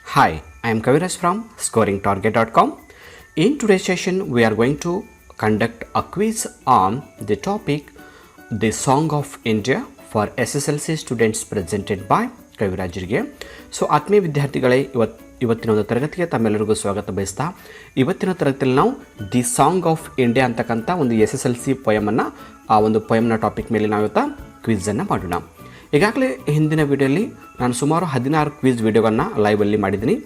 Hi, I am Kaviraj from scoringtarget.com. In today's session, we are going to conduct a quiz on the topic The Song of India for SSLC students presented by ಕವಿರಾಜರಿಗೆ. So ಆತ್ಮೀಯ ವಿದ್ಯಾರ್ಥಿಗಳೇ, ಇವತ್ತಿನ ಒಂದು ತರಗತಿಗೆ ತಮ್ಮೆಲ್ಲರಿಗೂ ಸ್ವಾಗತ ಬಯಸ್ತಾ, ಇವತ್ತಿನ ತರಗತಿಯಲ್ಲಿ ನಾವು ದಿ ಸಾಂಗ್ ಆಫ್ ಇಂಡಿಯಾ ಅಂತಕ್ಕಂಥ ಒಂದು SSLC ಪೊಯಮನ್ನು, ಆ ಒಂದು ಪೊಯಮ್ನ ಟಾಪಿಕ್ ಮೇಲೆ ನಾವು ಇವತ್ತು ಕ್ವಿಝನ್ನು ಮಾಡೋಣ. ಈಗಾಗಲೇ ಹಿಂದಿನ ವಿಡಿಯೋಲಿ ನಾನು ಸುಮಾರು 16 ಕ್ವಿಝ್ ವಿಡಿಯೋಗಳನ್ನು ಲೈವಲ್ಲಿ ಮಾಡಿದ್ದೀನಿ.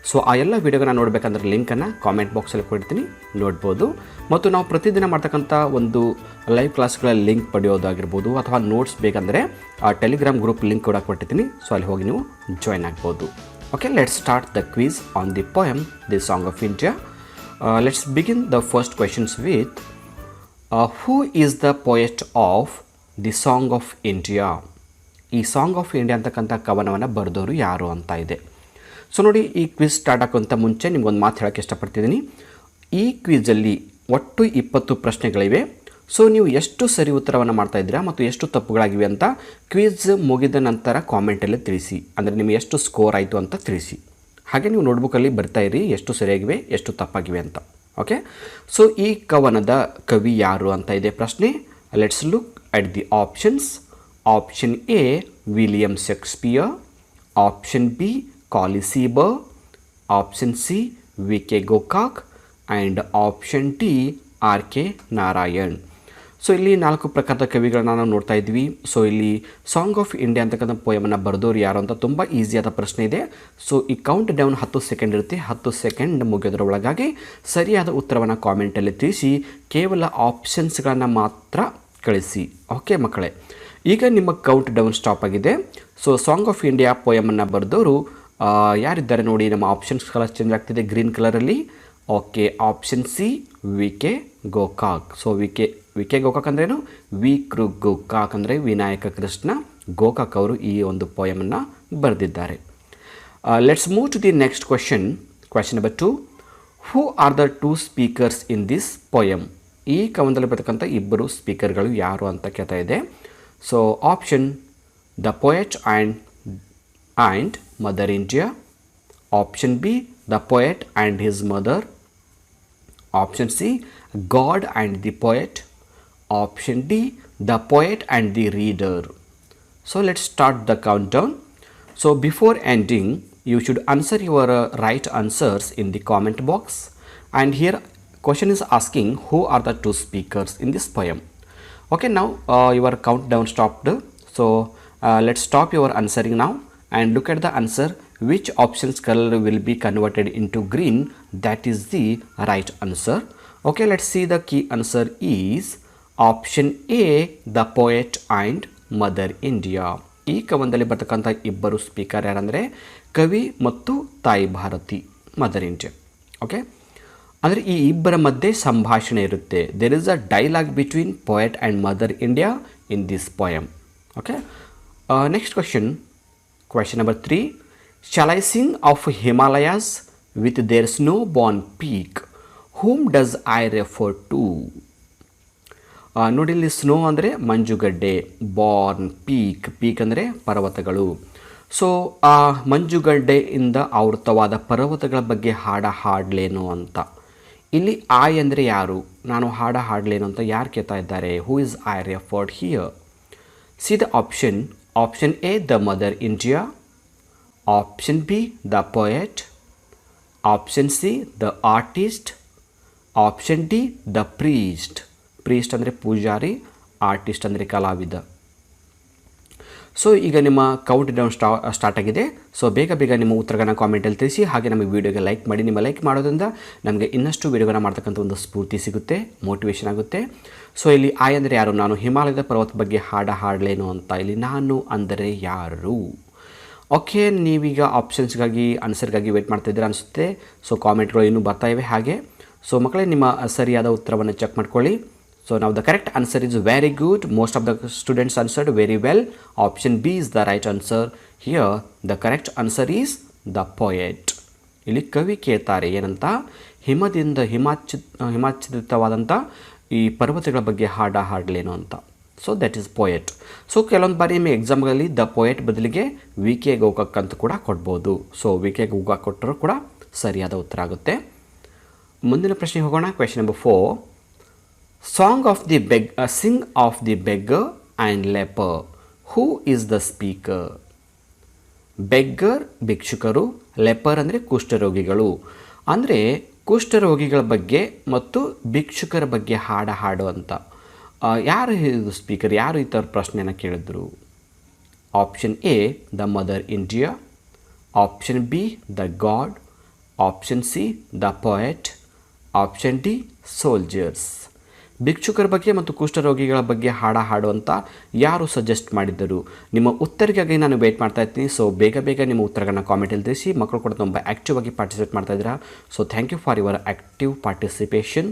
ಸೊ ಆ ಎಲ್ಲ ವಿಡಿಯೋಗಳನ್ನ ನೋಡಬೇಕಂದ್ರೆ ಲಿಂಕನ್ನು ಕಾಮೆಂಟ್ ಬಾಕ್ಸಲ್ಲಿ ಕೊಡ್ತೀನಿ, ನೋಡ್ಬೋದು. ಮತ್ತು ನಾವು ಪ್ರತಿದಿನ ಮಾಡ್ತಕ್ಕಂಥ ಒಂದು ಲೈವ್ ಕ್ಲಾಸ್ಗಳ ಲಿಂಕ್ ಪಡೆಯೋದಾಗಿರ್ಬೋದು, ಅಥವಾ ನೋಟ್ಸ್ ಬೇಕಂದರೆ ಆ ಟೆಲಿಗ್ರಾಮ್ ಗ್ರೂಪ್ ಲಿಂಕ್ ಕೂಡ ಕೊಟ್ಟಿದ್ದೀನಿ. ಸೊ ಅಲ್ಲಿ ಹೋಗಿ ನೀವು ಜಾಯ್ನ್ ಆಗ್ಬೋದು. Okay, let's start the quiz on the poem the song of India. Let's begin the first questions with who is the poet of the song of India? ಈ song of India ಅಂತಕ್ಕಂಥ ಕವನವನ್ನು ಬರೆದವರು ಯಾರು ಅಂತ ಇದೆ. So ನೋಡಿ, ಈ quiz start ಆಗೋಂಥ ಮುಂಚೆ ನಿಮ್ಗೊಂದು ಮಾತು ಹೇಳೋಕ್ಕೆ ಇಷ್ಟಪಡ್ತಿದ್ದೀನಿ. ಈ ಕ್ವಿಝಲ್ಲಿ ಒಟ್ಟು 20 ಪ್ರಶ್ನೆಗಳಿವೆ. ಸೊ ನೀವು ಎಷ್ಟು ಸರಿ ಉತ್ತರವನ್ನು ಮಾಡ್ತಾಯಿದ್ದೀರಾ ಮತ್ತು ಎಷ್ಟು ತಪ್ಪುಗಳಾಗಿವೆ ಅಂತ ಕ್ವಿಝ್ ಮುಗಿದ ನಂತರ ಕಾಮೆಂಟಲ್ಲಿ ತಿಳಿಸಿ. ಅಂದರೆ ನಿಮಗೆ ಎಷ್ಟು ಸ್ಕೋರ್ ಆಯಿತು ಅಂತ ತಿಳಿಸಿ. ಹಾಗೆ ನೀವು ನೋಟ್ಬುಕ್ಕಲ್ಲಿ ಬರ್ತಾಯಿರಿ ಎಷ್ಟು ಸರಿಯಾಗಿವೆ ಎಷ್ಟು ತಪ್ಪಾಗಿವೆ ಅಂತ. ಓಕೆ, ಸೊ ಈ ಕವನದ ಕವಿ ಯಾರು ಅಂತ ಇದೆ ಪ್ರಶ್ನೆ. Let's look at the options. Option A William Shakespeare, option B Colley Cibber, option C V K. Gokak and option D R K. Narayan. So ಇಲ್ಲಿ 4 ಪ್ರಕಾರದ ಕವಿಗಳನ್ನ ನಾವು ನೋಡ್ತಾ ಇದ್ವಿ. ಸೊ ಇಲ್ಲಿ ಸಾಂಗ್ ಆಫ್ ಇಂಡಿಯಾ ಅಂತಕ್ಕಂಥ ಪೊಯಮನ್ನು ಬರೆದವರು ಯಾರು ಅಂತ ತುಂಬ ಈಸಿಯಾದ ಪ್ರಶ್ನೆ ಇದೆ. ಸೊ ಈ ಕೌಂಟ್ ಡೌನ್ 10 ಸೆಕೆಂಡ್ ಇರುತ್ತೆ. 10 ಸೆಕೆಂಡ್ ಮುಗಿಯೋದ್ರ ಒಳಗಾಗಿ ಸರಿಯಾದ ಉತ್ತರವನ್ನು ಕಾಮೆಂಟಲ್ಲಿ ತಿಳಿಸಿ. ಕೇವಲ ಆಪ್ಷನ್ಸ್ಗಳನ್ನು ಮಾತ್ರ ಕಳಿಸಿ. ಓಕೆ ಮಕ್ಕಳೇ, ಈಗ ನಿಮ್ಮ ಕೌಂಟ್ ಡೌನ್ ಸ್ಟಾಪ್ ಆಗಿದೆ. ಸೊ ಸಾಂಗ್ ಆಫ್ ಇಂಡಿಯಾ ಪೊಯಮನ್ನು ಬರೆದವರು ಯಾರಿದ್ದಾರೆ ನೋಡಿ. ನಮ್ಮ ಆಪ್ಷನ್ಸ್ ಕಲರ್ ಚೇಂಜ್ ಆಗ್ತಿದೆ ಗ್ರೀನ್ ಕಲರಲ್ಲಿ. Okay, option C V K. Gokak. So VK. Gokak ಅಂದ್ರೇನು? ಗೋಕಾಕ್ ಅಂದರೆ ವಿನಾಯಕ ಕೃಷ್ಣ ಗೋಕಾಕ್ ಅವರು ಈ ಒಂದು ಪೊಯಮನ್ನು ಬರೆದಿದ್ದಾರೆ. Let's move to the next question. Question number 2. Who are the 2 speakers in this poem? ಈ ಕವನದಲ್ಲಿ ಬರ್ತಕ್ಕಂಥ 2 ಸ್ಪೀಕರ್ಗಳು ಯಾರು ಅಂತ ಕೇಳ್ತಾ ಇದೆ. So option the poet and Mother India, option B the poet and his mother, option C God and the poet, option D the poet and the reader. So let's start the countdown. So before ending you should answer your right answers in the comment box. And here question is asking who are the 2 speakers in this poem. Okay, now your countdown stopped. So let's stop your answering now and look at the answer. Which options color will be converted into green? That is the right answer. Okay, let's see. The key answer is option A, the poet and mother India. ಈ ಕವನದಲ್ಲಿ ಬರ್ತಕ್ಕಂಥ 2 speaker ಯಾರಂದರೆ ಕವಿ ಮತ್ತು ತಾಯಿ Bharati, mother India. Okay, ಅಂದರೆ ಈ 2 ಮಧ್ಯೆ ಸಂಭಾಷಣೆ ಇರುತ್ತೆ. There is a dialogue between poet and Mother India in this poem. Okay, next question. Question number 3. Shall I sing of Himalayas with their snow born peak? Whom does I refer to? ನೋಡಿ, ಇಲ್ಲಿ snow ಅಂದರೆ ಮಂಜುಗಡ್ಡೆ, Born peak ಅಂದರೆ ಪರ್ವತಗಳು. So ಆ ಮಂಜುಗಡ್ಡೆಯಿಂದ ಆವೃತವಾದ ಪರ್ವತಗಳ ಬಗ್ಗೆ ಹಾಡಲೇನು ಅಂತ. ಇಲ್ಲಿ ಐ ಅಂದರೆ ಯಾರು, ನಾನು ಹಾಡಲೇನು ಅಂತ ಯಾರು ಕೇಳ್ತಾ ಇದ್ದಾರೆ? Who is I referred here? C the option. Option A the mother India, option B the poet, option C the artist, option D the priest. Priest ಅಂದರೆ ಪೂಜಾರಿ, ಆರ್ಟಿಸ್ಟ್ ಅಂದರೆ ಕಲಾವಿದ. ಸೊ ಈಗ ನಿಮ್ಮ ಕೌಂಟ್ ಡೌನ್ ಸ್ಟಾರ್ಟ್ ಆಗಿದೆ. So ಬೇಗ ನಿಮ್ಮ ಉತ್ತರಗಳನ್ನು ಕಾಮೆಂಟಲ್ಲಿ ತಿಳಿಸಿ. ಹಾಗೆ ನಮ್ಮ ವೀಡಿಯೋಗೆ ಲೈಕ್ ಮಾಡಿ. ನಿಮ್ಮ ಲೈಕ್ ಮಾಡೋದ್ರಿಂದ ನಮಗೆ ಇನ್ನಷ್ಟು ವೀಡಿಯೋಗಳನ್ನು ಮಾಡ್ತಕ್ಕಂಥ ಒಂದು ಸ್ಫೂರ್ತಿ ಸಿಗುತ್ತೆ, ಮೋಟಿವೇಶನ್ ಆಗುತ್ತೆ. ಸೊ ಇಲ್ಲಿ ಐ ಅಂದರೆ ಯಾರು, ನಾನು ಹಿಮಾಲಯದ ಪರ್ವತ ಬಗ್ಗೆ ಹಾಡಲೇನು ಅಂತ. ಇಲ್ಲಿ ನಾನು ಅಂದರೆ ಯಾರು? ಓಕೆ, ನೀವೀಗ ಆಪ್ಷನ್ಸ್ಗಾಗಿ ಆನ್ಸರ್ಗಾಗಿ ವೇಟ್ ಮಾಡ್ತಾಯಿದ್ದೀರಾ ಅನಿಸುತ್ತೆ. ಸೊ ಕಾಮೆಂಟ್ಗಳು ಇನ್ನೂ ಬರ್ತಾ ಇವೆ. ಹಾಗೆ ಸೊ ಮಕ್ಕಳೇ, ನಿಮ್ಮ ಸರಿಯಾದ ಉತ್ತರವನ್ನು ಚೆಕ್ ಮಾಡ್ಕೊಳ್ಳಿ. So now the correct answer is very good. Most of the students answered very well. Option B is the right answer. Here the correct answer is the poet. ಇಲ್ಲಿ ಕವಿ ಕೇಳ್ತಾರೆ ಏನಂತ, ಹಿಮಾಚ್ಛಾದಿತವಾದಂಥ ಈ ಪರ್ವತಗಳ ಬಗ್ಗೆ ಹಾಡಲೇನು ಅಂತ. So that is poet. So ಕೆಲವೊಂದು ಬಾರಿ ನಿಮಗೆ ಎಕ್ಸಾಮ್ಗಳಲ್ಲಿ ದ ಪೊಯೆಟ್ ಬದಲಿಗೆ ವಿ ಕೆ ಗೋಕಾಕ್ ಅಂತ ಕೂಡ ಕೊಡ್ಬೋದು. ಸೊ ವಿ ಕೆ ಗೋಕಾಕ್ ಕೊಟ್ಟರೂ ಕೂಡ ಸರಿಯಾದ ಉತ್ತರ ಆಗುತ್ತೆ. ಮುಂದಿನ ಪ್ರಶ್ನೆಗೆ ಹೋಗೋಣ. Question number 4. Sing of the beggar and leper. Who is the speaker? Beggar ಭಿಕ್ಷುಕರು, ಲೆಪರ್ ಅಂದರೆ ಕುಷ್ಠರೋಗಿಗಳು. ಅಂದರೆ ಕುಷ್ಠರೋಗಿಗಳ ಬಗ್ಗೆ ಮತ್ತು ಭಿಕ್ಷುಕರ ಬಗ್ಗೆ ಹಾಡು ಅಂತ ಯಾರು ಇದು ಸ್ಪೀಕರ್? ಯಾರು ಈ ಥರ ಪ್ರಶ್ನೆಯನ್ನು ಕೇಳಿದ್ರು? Option A the mother India, option B the god, option C the poet, option D soldiers. ಭಿಕ್ಷುಕರ ಬಗ್ಗೆ ಮತ್ತು ಕುಷ್ಠರೋಗಿಗಳ ಬಗ್ಗೆ ಹಾಡು ಅಂತ ಯಾರು ಸಜೆಸ್ಟ್ ಮಾಡಿದ್ದರು? ನಿಮ್ಮ ಉತ್ತರಕ್ಕಾಗಿ ನಾನು ವೇಟ್ ಮಾಡ್ತಾ ಇರ್ತೀನಿ. ಸೊ ಬೇಗ ನಿಮ್ಮ ಉತ್ತರಗಳನ್ನು ಕಾಮೆಂಟಲ್ಲಿ ತಿಳಿಸಿ. ಮಕ್ಕಳು ಕೂಡ ತುಂಬ ಆ್ಯಕ್ಟಿವ್ ಆಗಿ ಪಾರ್ಟಿಸಿಪೇಟ್ ಮಾಡ್ತಾ ಇದ್ದೀರಾ. So thank you for your active participation.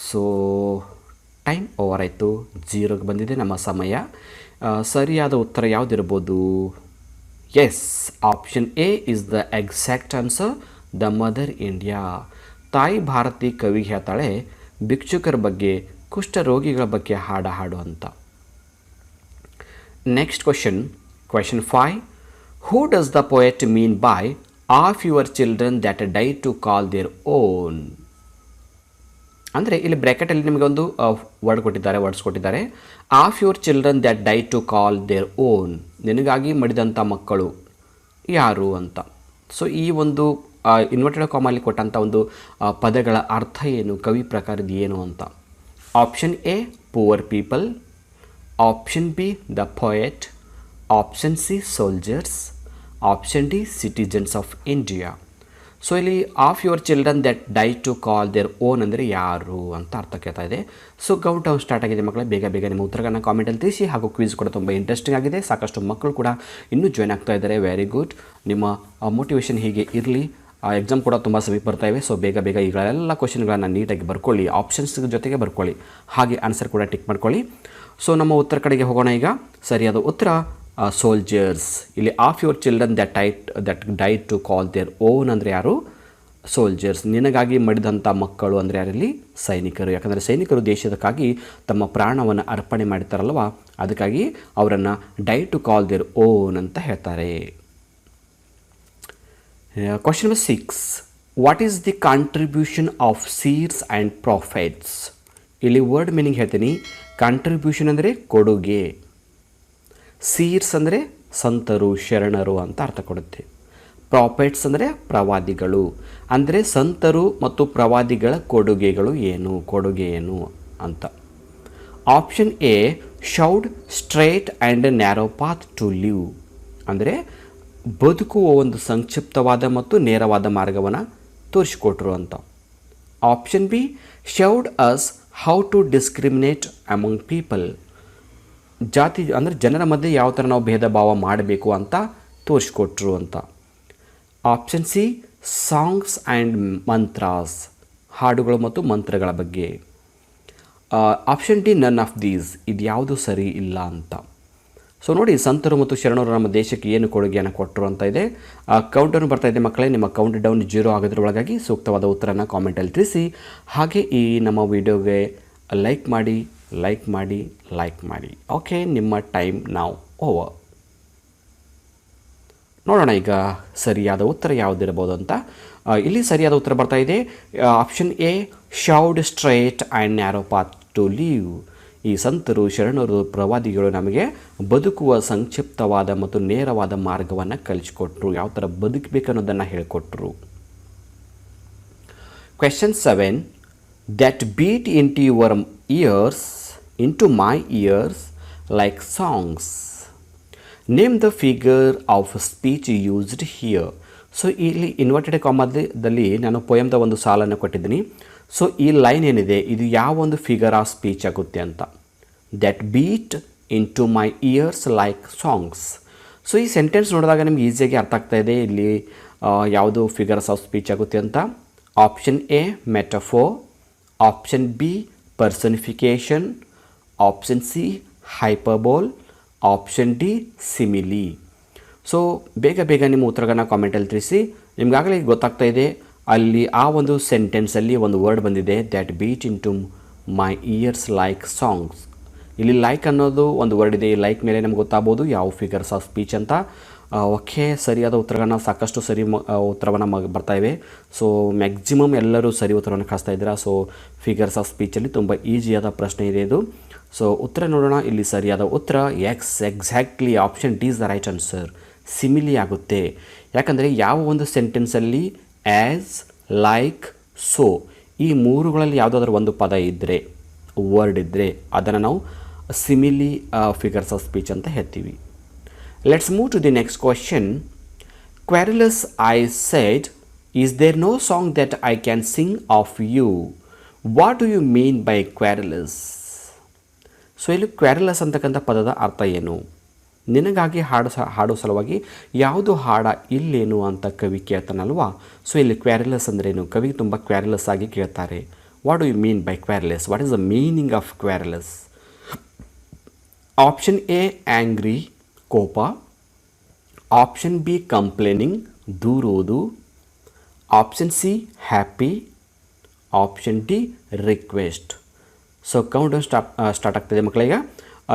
So time over ಆಯಿತು, 0ಗೆ ಬಂದಿದೆ ನಮ್ಮ ಸಮಯ. ಸರಿಯಾದ ಉತ್ತರ ಯಾವುದಿರ್ಬೋದು? Yes, option A is the exact answer, the mother India. ತಾಯಿ ಭಾರತಿ ಕವಿ ಹೇಳ್ತಾಳೆ ಭಿಕ್ಷುಕರ ಬಗ್ಗೆ, ಕುಷ್ಠರೋಗಿಗಳ ಬಗ್ಗೆ ಹಾಡು ಅಂತ. Next question 5. Who does the poet mean by of your children that die to call their own? ಅಂದರೆ ಇಲ್ಲಿ ಬ್ರ್ಯಾಕೆಟಲ್ಲಿ ನಿಮಗೆ ಒಂದು ವರ್ಡ್ಸ್ ಕೊಟ್ಟಿದ್ದಾರೆ. Of your children that die to call their own, ನಿನಗಾಗಿ ಮಡಿದಂಥ ಮಕ್ಕಳು ಯಾರು ಅಂತ. ಸೊ ಈ ಒಂದು ಇನ್ವರ್ಟೆಡ್ ಕಾಮಲ್ಲಿ ಕೊಟ್ಟಂಥ ಒಂದು ಪದಗಳ ಅರ್ಥ ಏನು, ಕವಿ ಪ್ರಕಾರದ ಏನು ಅಂತ. Option A poor people, option B the poet, option C soldiers, option D citizens of India. So ಇಲ್ಲಿ of your children that die to call their own ಅಂದರೆ ಯಾರು ಅಂತ ಅರ್ಥ ಕೇಳ್ತಾ ಇದೆ. ಸೊ ಕೌಂಟ್ ಡೌನ್ ಸ್ಟಾರ್ಟ್ ಆಗಿದೆ ಮಕ್ಕಳೇ. ಬೇಗ ನಿಮ್ಮ ಉತ್ತರಗಳನ್ನು ಕಾಮೆಂಟಲ್ಲಿ ತಿಳಿಸಿ. ಹಾಗೂ ಕ್ವಿಜ್ ಕೂಡ ತುಂಬ ಇಂಟ್ರೆಸ್ಟಿಂಗ್ ಆಗಿದೆ. ಸಾಕಷ್ಟು ಮಕ್ಕಳು ಕೂಡ ಇನ್ನೂ ಜಾಯ್ನ್ ಆಗ್ತಾ ಇದ್ದಾರೆ. Very good. ನಿಮ್ಮ ಮೋಟಿವೇಶನ್ ಹೀಗೆ ಇರಲಿ. ಎಕ್ಸಾಮ್ ಕೂಡ ತುಂಬ ಸಮೀಪ ಬರ್ತಾ ಇವೆ. ಸೊ ಬೇಗ ಈಗಳೆಲ್ಲ ಕ್ವಶನ್ಗಳನ್ನು ನೀಟಾಗಿ ಬರ್ಕೊಳ್ಳಿ, ಆಪ್ಷನ್ಸ್ ಜೊತೆಗೆ ಬರ್ಕೊಳ್ಳಿ, ಹಾಗೆ ಆನ್ಸರ್ ಕೂಡ ಟಿಕ್ ಮಾಡ್ಕೊಳ್ಳಿ. ಸೊ ನಮ್ಮ ಉತ್ತರ ಕಡೆಗೆ ಹೋಗೋಣ. ಈಗ ಸರಿಯಾದ ಉತ್ತರ ಸೋಲ್ಜರ್ಸ್. ಇಲ್ಲಿ of your children that died to call their own ಅಂದರೆ ಯಾರು? ಸೋಲ್ಜರ್ಸ್. ನಿನಗಾಗಿ ಮಡಿದಂಥ ಮಕ್ಕಳು ಅಂದರೆ ಯಾರಲ್ಲಿ? ಸೈನಿಕರು. ಯಾಕಂದರೆ ಸೈನಿಕರು ದೇಶದಕ್ಕಾಗಿ ತಮ್ಮ ಪ್ರಾಣವನ್ನು ಅರ್ಪಣೆ ಮಾಡ್ತಾರಲ್ವ, ಅದಕ್ಕಾಗಿ ಅವರನ್ನು die to call their own ಅಂತ ಹೇಳ್ತಾರೆ. Question number 6. What is the contribution of seers and prophets? ಇಲ್ಲಿ ವರ್ಡ್ ಮೀನಿಂಗ್ ಹೇಳ್ತೀನಿ. ಕಾಂಟ್ರಿಬ್ಯೂಷನ್ ಅಂದರೆ ಕೊಡುಗೆ, ಸೀರ್ಸ್ ಅಂದರೆ ಸಂತರು, ಶರಣರು ಅಂತ ಅರ್ಥ ಕೊಡುತ್ತೆ. ಪ್ರಾಫೆಟ್ಸ್ ಅಂದರೆ ಪ್ರವಾದಿಗಳು. ಅಂದರೆ ಸಂತರು ಮತ್ತು ಪ್ರವಾದಿಗಳ ಕೊಡುಗೆ ಏನು ಅಂತ. Option A showed straight and narrow path to live, ಅಂದರೆ ಬದುಕುವ ಒಂದು ಸಂಕ್ಷಿಪ್ತವಾದ ಮತ್ತು ನೇರವಾದ ಮಾರ್ಗವನ್ನು ತೋರಿಸಿಕೊಟ್ರು ಅಂತ. Option B showed us how to discriminate among people, ಜಾತಿ ಅಂದರೆ ಜನರ ಮಧ್ಯೆ ಯಾವ ಥರ ನಾವು ಭೇದ ಭಾವ ಮಾಡಬೇಕು ಅಂತ ತೋರಿಸ್ಕೊಟ್ರು ಅಂತ. ಆಪ್ಷನ್ ಸಿ ಸಾಂಗ್ಸ್ ಆ್ಯಂಡ್ ಮಂತ್ರಾಸ್, ಹಾಡುಗಳು ಮತ್ತು ಮಂತ್ರಗಳ ಬಗ್ಗೆ. Option D none of these, ಇದು ಯಾವುದು ಸರಿ ಇಲ್ಲ ಅಂತ. ಸೊ ನೋಡಿ, ಸಂತರು ಮತ್ತು ಶರಣರು ನಮ್ಮ ದೇಶಕ್ಕೆ ಏನು ಕೊಡುಗೆಯನ್ನು ಕೊಟ್ಟರು ಅಂತ ಇದೆ. ಕೌಂಟ್ ಡೌನ್ ಬರ್ತಾ ಇದೆ ಮಕ್ಕಳೇ. ನಿಮ್ಮ ಕೌಂಟ್ ಡೌನ್ 0 ಆಗೋದ್ರೊಳಗಾಗಿ ಸೂಕ್ತವಾದ ಉತ್ತರನ ಕಾಮೆಂಟಲ್ಲಿ ತಿಳಿಸಿ. ಹಾಗೆ ಈ ನಮ್ಮ ವಿಡಿಯೋಗೆ ಲೈಕ್ ಮಾಡಿ. ಓಕೆ, ನಿಮ್ಮ ಟೈಮ್ ನಾವು ಓವರ್. ನೋಡೋಣ ಈಗ ಸರಿಯಾದ ಉತ್ತರ ಯಾವುದಿರಬಹುದು ಅಂತ. ಇಲ್ಲಿ ಸರಿಯಾದ ಉತ್ತರ ಬರ್ತಾ ಇದೆ. Option A showed straight and narrow path to live. ಈ ಸಂತರು, ಶರಣರು, ಪ್ರವಾದಿಗಳು ನಮಗೆ ಬದುಕುವ ಸಂಕ್ಷಿಪ್ತವಾದ ಮತ್ತು ನೇರವಾದ ಮಾರ್ಗವನ್ನು ಕಲಿಸಿಕೊಟ್ರು, ಯಾವ ಥರ ಬದುಕಬೇಕನ್ನೋದನ್ನು ಹೇಳಿಕೊಟ್ರು. Question 7. That beat into my ears like songs. Name the figure of speech used here. So ಇಲ್ಲಿ ಇನ್ವರ್ಟೆಡ್ ಕಾಮದಲ್ಲಿ ನಾನು ಪೊಯಮ್ದ ಒಂದು ಸಾಲನ್ನು ಕೊಟ್ಟಿದ್ದೀನಿ. ಸೊ ಈ ಲೈನ್ ಏನಿದೆ ಇದು ಯಾವ ಒಂದು ಫಿಗರ್ ಆಫ್ ಸ್ಪೀಚ್ ಆಗುತ್ತೆ ಅಂತ. That beat into my ears like songs. So ಈ ಸೆಂಟೆನ್ಸ್ ನೋಡಿದಾಗ ನಿಮ್ಗೆ ಈಸಿಯಾಗಿ ಅರ್ಥ ಆಗ್ತಾ ಇದೆ ಇಲ್ಲಿ ಯಾವುದು ಫಿಗರ್ಸ್ ಆಫ್ ಸ್ಪೀಚ್ ಆಗುತ್ತೆ ಅಂತ. Option A metaphor, option B personification, option C hyperbole, option D simile. So ಬೇಗ ನಿಮ್ಮ ಉತ್ತರಗಳನ್ನು ಕಾಮೆಂಟಲ್ಲಿ ತಿಳಿಸಿ. ನಿಮಗಾಗಲೇ ಗೊತ್ತಾಗ್ತಾ ಇದೆ ಅಲ್ಲಿ ಆ ಒಂದು ಸೆಂಟೆನ್ಸಲ್ಲಿ ಒಂದು ವರ್ಡ್ ಬಂದಿದೆ, that beat into my ears like songs. ಇಲ್ಲಿ ಲೈಕ್ ಅನ್ನೋದು ಒಂದು ವರ್ಡ್ ಇದೆ. ಈ ಲೈಕ್ ಮೇಲೆ ನಮ್ಗೆ ಗೊತ್ತಾಗ್ಬೋದು ಯಾವ ಫಿಗರ್ಸ್ ಆಫ್ ಸ್ಪೀಚ್ ಅಂತ. ಓಕೆ, ಸರಿಯಾದ ಉತ್ತರಗಳನ್ನ ಸಾಕಷ್ಟು ಉತ್ತರವನ್ನು ಬರ್ತಾ ಇವೆ. ಸೊ ಮ್ಯಾಕ್ಸಿಮಮ್ ಎಲ್ಲರೂ ಸರಿ ಉತ್ತರವನ್ನು ಕಳಿಸ್ತಾ ಇದ್ದೀರಾ. ಸೊ ಫಿಗರ್ಸ್ ಆಫ್ ಸ್ಪೀಚಲ್ಲಿ ತುಂಬ ಈಸಿಯಾದ ಪ್ರಶ್ನೆ ಇದೆ ಇದು. ಸೊ ಉತ್ತರ ನೋಡೋಣ. ಇಲ್ಲಿ ಸರಿಯಾದ ಉತ್ತರ exactly option D is the right answer. Simile ಆಗುತ್ತೆ. ಯಾಕಂದರೆ ಯಾವ ಒಂದು ಸೆಂಟೆನ್ಸಲ್ಲಿ ಆ್ಯಸ್, ಲೈಕ್, ಸೋ ಈ ಮೂರುಗಳಲ್ಲಿ ಯಾವುದಾದ್ರೂ ಒಂದು ಪದ ಇದ್ದರೆ, ವರ್ಡ್ ಇದ್ದರೆ ಅದನ್ನು ನಾವು ಸಿಮಿಲಿ ಫಿಗರ್ಸ್ ಆಫ್ ಸ್ಪೀಚ್ ಅಂತ ಹೇಳ್ತೀವಿ. Let's move to the next question. Querulous I said, is there no song that I can sing of you? What do you mean by querulous? So ಇಲ್ಲಿ querulous ಅಂತಕ್ಕಂಥ ಪದದ ಅರ್ಥ ಏನು? ನಿನಗಾಗಿ ಹಾಡೋ ಸಲುವಾಗಿ ಯಾವುದು ಹಾಡ ಇಲ್ಲೇನು ಅಂತ ಕವಿ ಕೇಳ್ತಾನಲ್ವಾ. ಸೊ ಇಲ್ಲಿ ಕ್ವೆರಲಸ್ ಅಂದ್ರೇನು? ಕವಿ ತುಂಬ ಕ್ವೆರಲಸ್ ಆಗಿ ಕೇಳ್ತಾರೆ. What do you mean by querulous? What is the meaning of querulous? Option A angry, ಕೋಪ. ಆಪ್ಷನ್ ಬಿ ಕಂಪ್ಲೇನಿಂಗ್, ದೂರುವುದು. Option C happy. Option D request. So count start ಆಗ್ತದೆ ಮಕ್ಕಳಿಗೆ.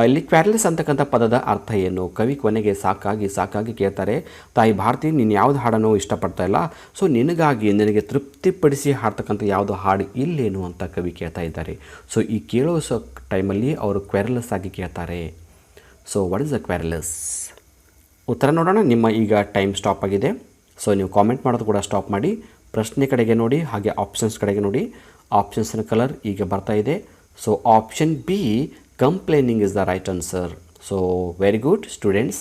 ಇಲ್ಲಿ ಕ್ವೆರಲಸ್ ಅಂತಕ್ಕಂಥ ಪದದ ಅರ್ಥ ಏನು? ಕವಿ ಕೊನೆಗೆ ಸಾಕಾಗಿ ಕೇಳ್ತಾರೆ, ತಾಯಿ ಭಾರತಿ ನೀನು ಯಾವುದು ಹಾಡನ್ನು ಇಷ್ಟಪಡ್ತಾ ಇಲ್ಲ, ಸೊ ನಿನಗೆ ತೃಪ್ತಿಪಡಿಸಿ ಹಾಡ್ತಕ್ಕಂಥ ಯಾವುದು ಹಾಡು ಇಲ್ಲೇನು ಅಂತ ಕವಿ ಕೇಳ್ತಾ ಇದ್ದಾರೆ. ಸೊ ಈ ಕೇಳೋ ಟೈಮಲ್ಲಿ ಅವರು ಕ್ವೆರಲಸ್ ಆಗಿ ಕೇಳ್ತಾರೆ. So what is the querulous? ಉತ್ತರ ನೋಡೋಣ. ನಿಮ್ಮ ಈಗ ಟೈಮ್ ಸ್ಟಾಪ್ ಆಗಿದೆ. ಸೊ ನೀವು ಕಾಮೆಂಟ್ ಮಾಡೋದು ಕೂಡ ಸ್ಟಾಪ್ ಮಾಡಿ. ಪ್ರಶ್ನೆ ಕಡೆಗೆ ನೋಡಿ, ಹಾಗೆ ಆಪ್ಷನ್ಸ್ ಕಡೆಗೆ ನೋಡಿ. ಆಪ್ಷನ್ಸ್ನ ಕಲರ್ ಈಗ ಬರ್ತಾ ಇದೆ. So option B complaining is the right answer. So very good students.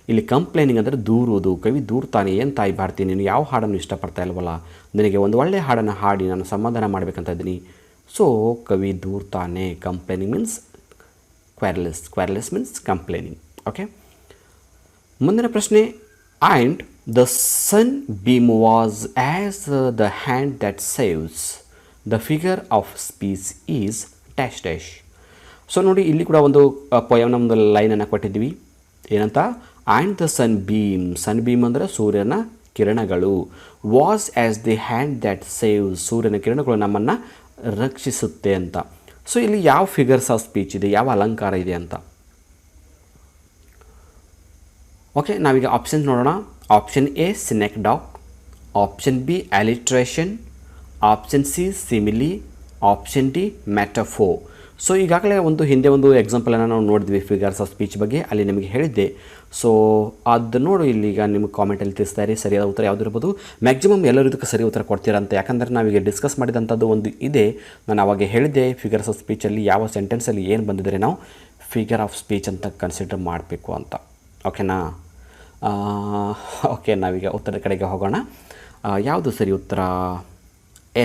ಇಲ್ಲಿ ಕಂಪ್ಲೇನಿಂಗ್ ಅಂದರೆ ದೂರುವುದು. ಕವಿ ದೂರ್ತಾನೆ, ಏನು ತಾಯಿ ಭಾರತಿ ನೀನು ಯಾವ ಹಾಡನ್ನು ಇಷ್ಟಪಡ್ತಾ ಇಲ್ವಲ್ಲ, ನನಗೆ ಒಂದು ಒಳ್ಳೆಯ ಹಾಡನ್ನು ಹಾಡಿ ನಾನು ಸಮಾಧಾನ ಮಾಡಬೇಕಂತ ಇದ್ದೀನಿ. ಸೊ ಕವಿ ದೂರ್ತಾನೆ. Complaining means querulous means complaining. Okay, ಮುಂದಿನ ಪ್ರಶ್ನೆ. And the sun beam was as the hand that saves. The figure of speech is dash dash. So ನೋಡಿ, ಇಲ್ಲಿ ಕೂಡ ಒಂದು ಪೊಯಮ್ನ ಒಂದು ಲೈನನ್ನು ಕೊಟ್ಟಿದ್ವಿ. ಏನಂತ? ಆ್ಯಂಡ್ ದ ಸನ್ ಬೀಮ್ ಅಂದರೆ ಸೂರ್ಯನ ಕಿರಣಗಳು. Was as the hand that saves. ಸೂರ್ಯನ ಕಿರಣಗಳು ನಮ್ಮನ್ನು ರಕ್ಷಿಸುತ್ತೆ ಅಂತ. ಸೊ ಇಲ್ಲಿ ಯಾವ ಫಿಗರ್ಸ್ ಆಫ್ ಸ್ಪೀಚ್ ಇದೆ, ಯಾವ ಅಲಂಕಾರ ಇದೆ ಅಂತ. ಓಕೆ, ನಾವೀಗ ಆಪ್ಷನ್ಸ್ ನೋಡೋಣ. Option A synecdoche. Option B alliteration. Option C simile. Option D metaphor. So ಈಗಾಗಲೇ ಹಿಂದೆ ಒಂದು ಎಕ್ಸಾಂಪಲನ್ನು ನಾವು ನೋಡಿದ್ವಿ ಫಿಗರ್ಸ್ ಆಫ್ ಸ್ಪೀಚ್ ಬಗ್ಗೆ. ಅಲ್ಲಿ ನಿಮಗೆ ಹೇಳಿದ್ದೆ. ಸೊ ಅದು ನೋಡು, ಇಲ್ಲಿಗ ನಿಮಗೆ ಕಾಮೆಂಟಲ್ಲಿ ತಿಳಿಸ್ತಾ ಇರಿ ಸರಿಯಾದ ಉತ್ತರ ಯಾವುದು ಇರ್ಬೋದು. ಮ್ಯಾಕ್ಸಿಮಮ್ ಎಲ್ಲರೂ ಇದಕ್ಕೆ ಸರಿ ಉತ್ತರ ಕೊಡ್ತೀರಾ ಅಂತ. ಯಾಕಂದರೆ ನಾವೀಗ ಡಿಸ್ಕಸ್ ಮಾಡಿದಂಥದ್ದು ಒಂದು ಇದೆ. ನಾನು ಅವಾಗ ಹೇಳಿದ್ದೆ ಫಿಗರ್ಸ್ ಆಫ್ ಸ್ಪೀಚಲ್ಲಿ ಯಾವ ಸೆಂಟೆನ್ಸಲ್ಲಿ ಏನು ಬಂದಿದ್ರೆ ನಾವು ಫಿಗರ್ ಆಫ್ ಸ್ಪೀಚ್ ಅಂತ ಕನ್ಸಿಡರ್ ಮಾಡಬೇಕು ಅಂತ. ಓಕೆನಾ? ಓಕೆ, ನಾವೀಗ ಉತ್ತರದ ಕಡೆಗೆ ಹೋಗೋಣ. ಯಾವುದು ಸರಿ ಉತ್ತರ?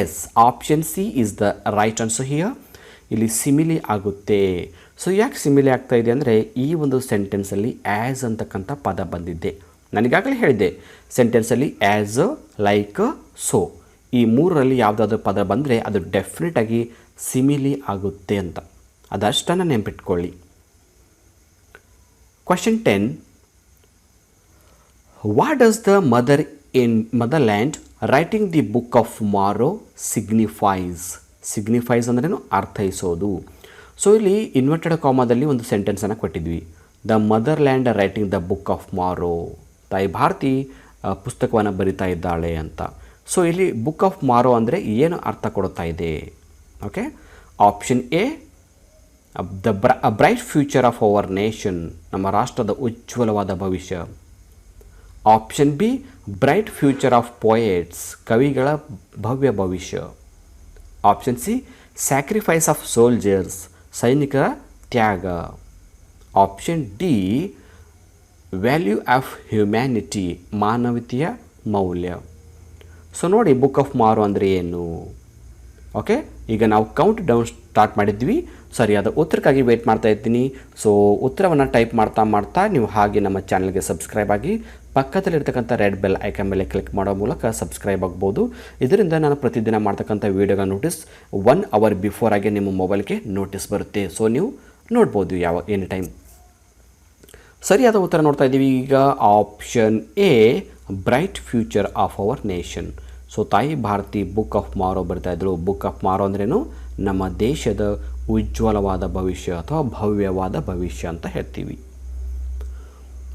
Yes, option C is the right answer here. ಇಲ್ಲಿ ಸಿಮಿಲಿ ಆಗುತ್ತೆ. ಸೊ ಯಾಕೆ ಸಿಮಿಲಿ ಆಗ್ತಾ ಇದೆ ಅಂದರೆ ಈ ಒಂದು ಸೆಂಟೆನ್ಸಲ್ಲಿ ಆ್ಯಸ್ ಅಂತಕ್ಕಂಥ ಪದ ಬಂದಿದ್ದೆ. ನನಗಾಗಲೇ ಹೇಳಿದ್ದೆ ಸೆಂಟೆನ್ಸಲ್ಲಿ ಆ್ಯಸ್, ಲೈಕ್, ಸೋ ಈ ಮೂರರಲ್ಲಿ ಯಾವುದಾದ್ರೂ ಪದ ಬಂದರೆ ಅದು ಡೆಫಿನೆಟಾಗಿ ಸಿಮಿಲಿ ಆಗುತ್ತೆ ಅಂತ. ಅದಷ್ಟನ್ನು ನೆನಪಿಟ್ಕೊಳ್ಳಿ. Question 10. What does the mother in motherland writing the book of morrow signifies? Signifies ಅಂದ್ರೇನು? ಅರ್ಥೈಸೋದು. ಸೊ ಇಲ್ಲಿ ಇನ್ವರ್ಟೆಡ್ ಕಾಮಾದಲ್ಲಿ ಒಂದು ಸೆಂಟೆನ್ಸನ್ನು ಕೊಟ್ಟಿದ್ವಿ. The motherland writing the book of morrow. ತಾಯಿ ಭಾರತಿ ಪುಸ್ತಕವನ್ನು ಬರಿತಾ ಇದ್ದಾಳೆ ಅಂತ. ಸೊ ಇಲ್ಲಿ ಬುಕ್ ಆಫ್ ಮಾರೋ ಅಂದರೆ ಏನು ಅರ್ಥ ಕೊಡ್ತಾ ಇದೆ? Okay, option A bright future of our nation. ನಮ್ಮ ರಾಷ್ಟ್ರದ ಉಜ್ವಲವಾದ ಭವಿಷ್ಯ. Option B bright future of poets. ಕವಿಗಳ ಭವ್ಯ ಭವಿಷ್ಯ. Option C sacrifice of soldiers. ಸೈನಿಕರ ತ್ಯಾಗ. Option D value of humanity. ಮಾನವೀಯತೆಯ ಮೌಲ್ಯ. ಸೊ ನೋಡಿ, ಬುಕ್ ಆಫ್ ಮಾರೋ ಅಂದರೆ ಏನು? ಓಕೆ, ಈಗ ನಾವು ಕೌಂಟ್ ಡೌನ್ ಸ್ಟಾರ್ಟ್ ಮಾಡಿದ್ವಿ. ಸರಿಯಾದ ಉತ್ತರಕ್ಕಾಗಿ ವೆಯ್ಟ್ ಮಾಡ್ತಾ ಇದ್ದೀನಿ. ಸೊ ಉತ್ತರವನ್ನು ಟೈಪ್ ಮಾಡ್ತಾ ನೀವು ಹಾಗೆ ನಮ್ಮ ಚಾನಲ್ಗೆ ಸಬ್ಸ್ಕ್ರೈಬ್ ಆಗಿ ಪಕ್ಕದಲ್ಲಿರ್ತಕ್ಕಂಥ ರೆಡ್ ಬೆಲ್ ಐಕನ್ ಮೇಲೆ ಕ್ಲಿಕ್ ಮಾಡೋ ಮೂಲಕ ಸಬ್ಸ್ಕ್ರೈಬ್ ಆಗ್ಬೋದು. ಇದರಿಂದ ನಾನು ಪ್ರತಿದಿನ ಮಾಡ್ತಕ್ಕಂಥ ವೀಡಿಯೋಗ ನೋಟಿಸ್ 1 ಅವರ್ ಬಿಫೋರ್ ಆಗಿ ನಿಮ್ಮ ಮೊಬೈಲ್ಗೆ ನೋಟಿಸ್ ಬರುತ್ತೆ. ಸೊ ನೀವು ನೋಡ್ಬೋದು ಎನಿ ಟೈಮ್. ಸರಿಯಾದ ಉತ್ತರ ನೋಡ್ತಾ ಇದ್ದೀವಿ ಈಗ. Option A bright future of our nation. So ತಾಯಿ ಭಾರತಿ ಬುಕ್ ಆಫ್ ಮಾರೋ ಬರ್ತಾ ಇದ್ರು. ಬುಕ್ ಆಫ್ ಮಾರೋ ಅಂದ್ರೇನು? ನಮ್ಮ ದೇಶದ ಉಜ್ವಲವಾದ ಭವಿಷ್ಯ ಅಥವಾ ಭವ್ಯವಾದ ಭವಿಷ್ಯ ಅಂತ ಹೇಳ್ತೀವಿ.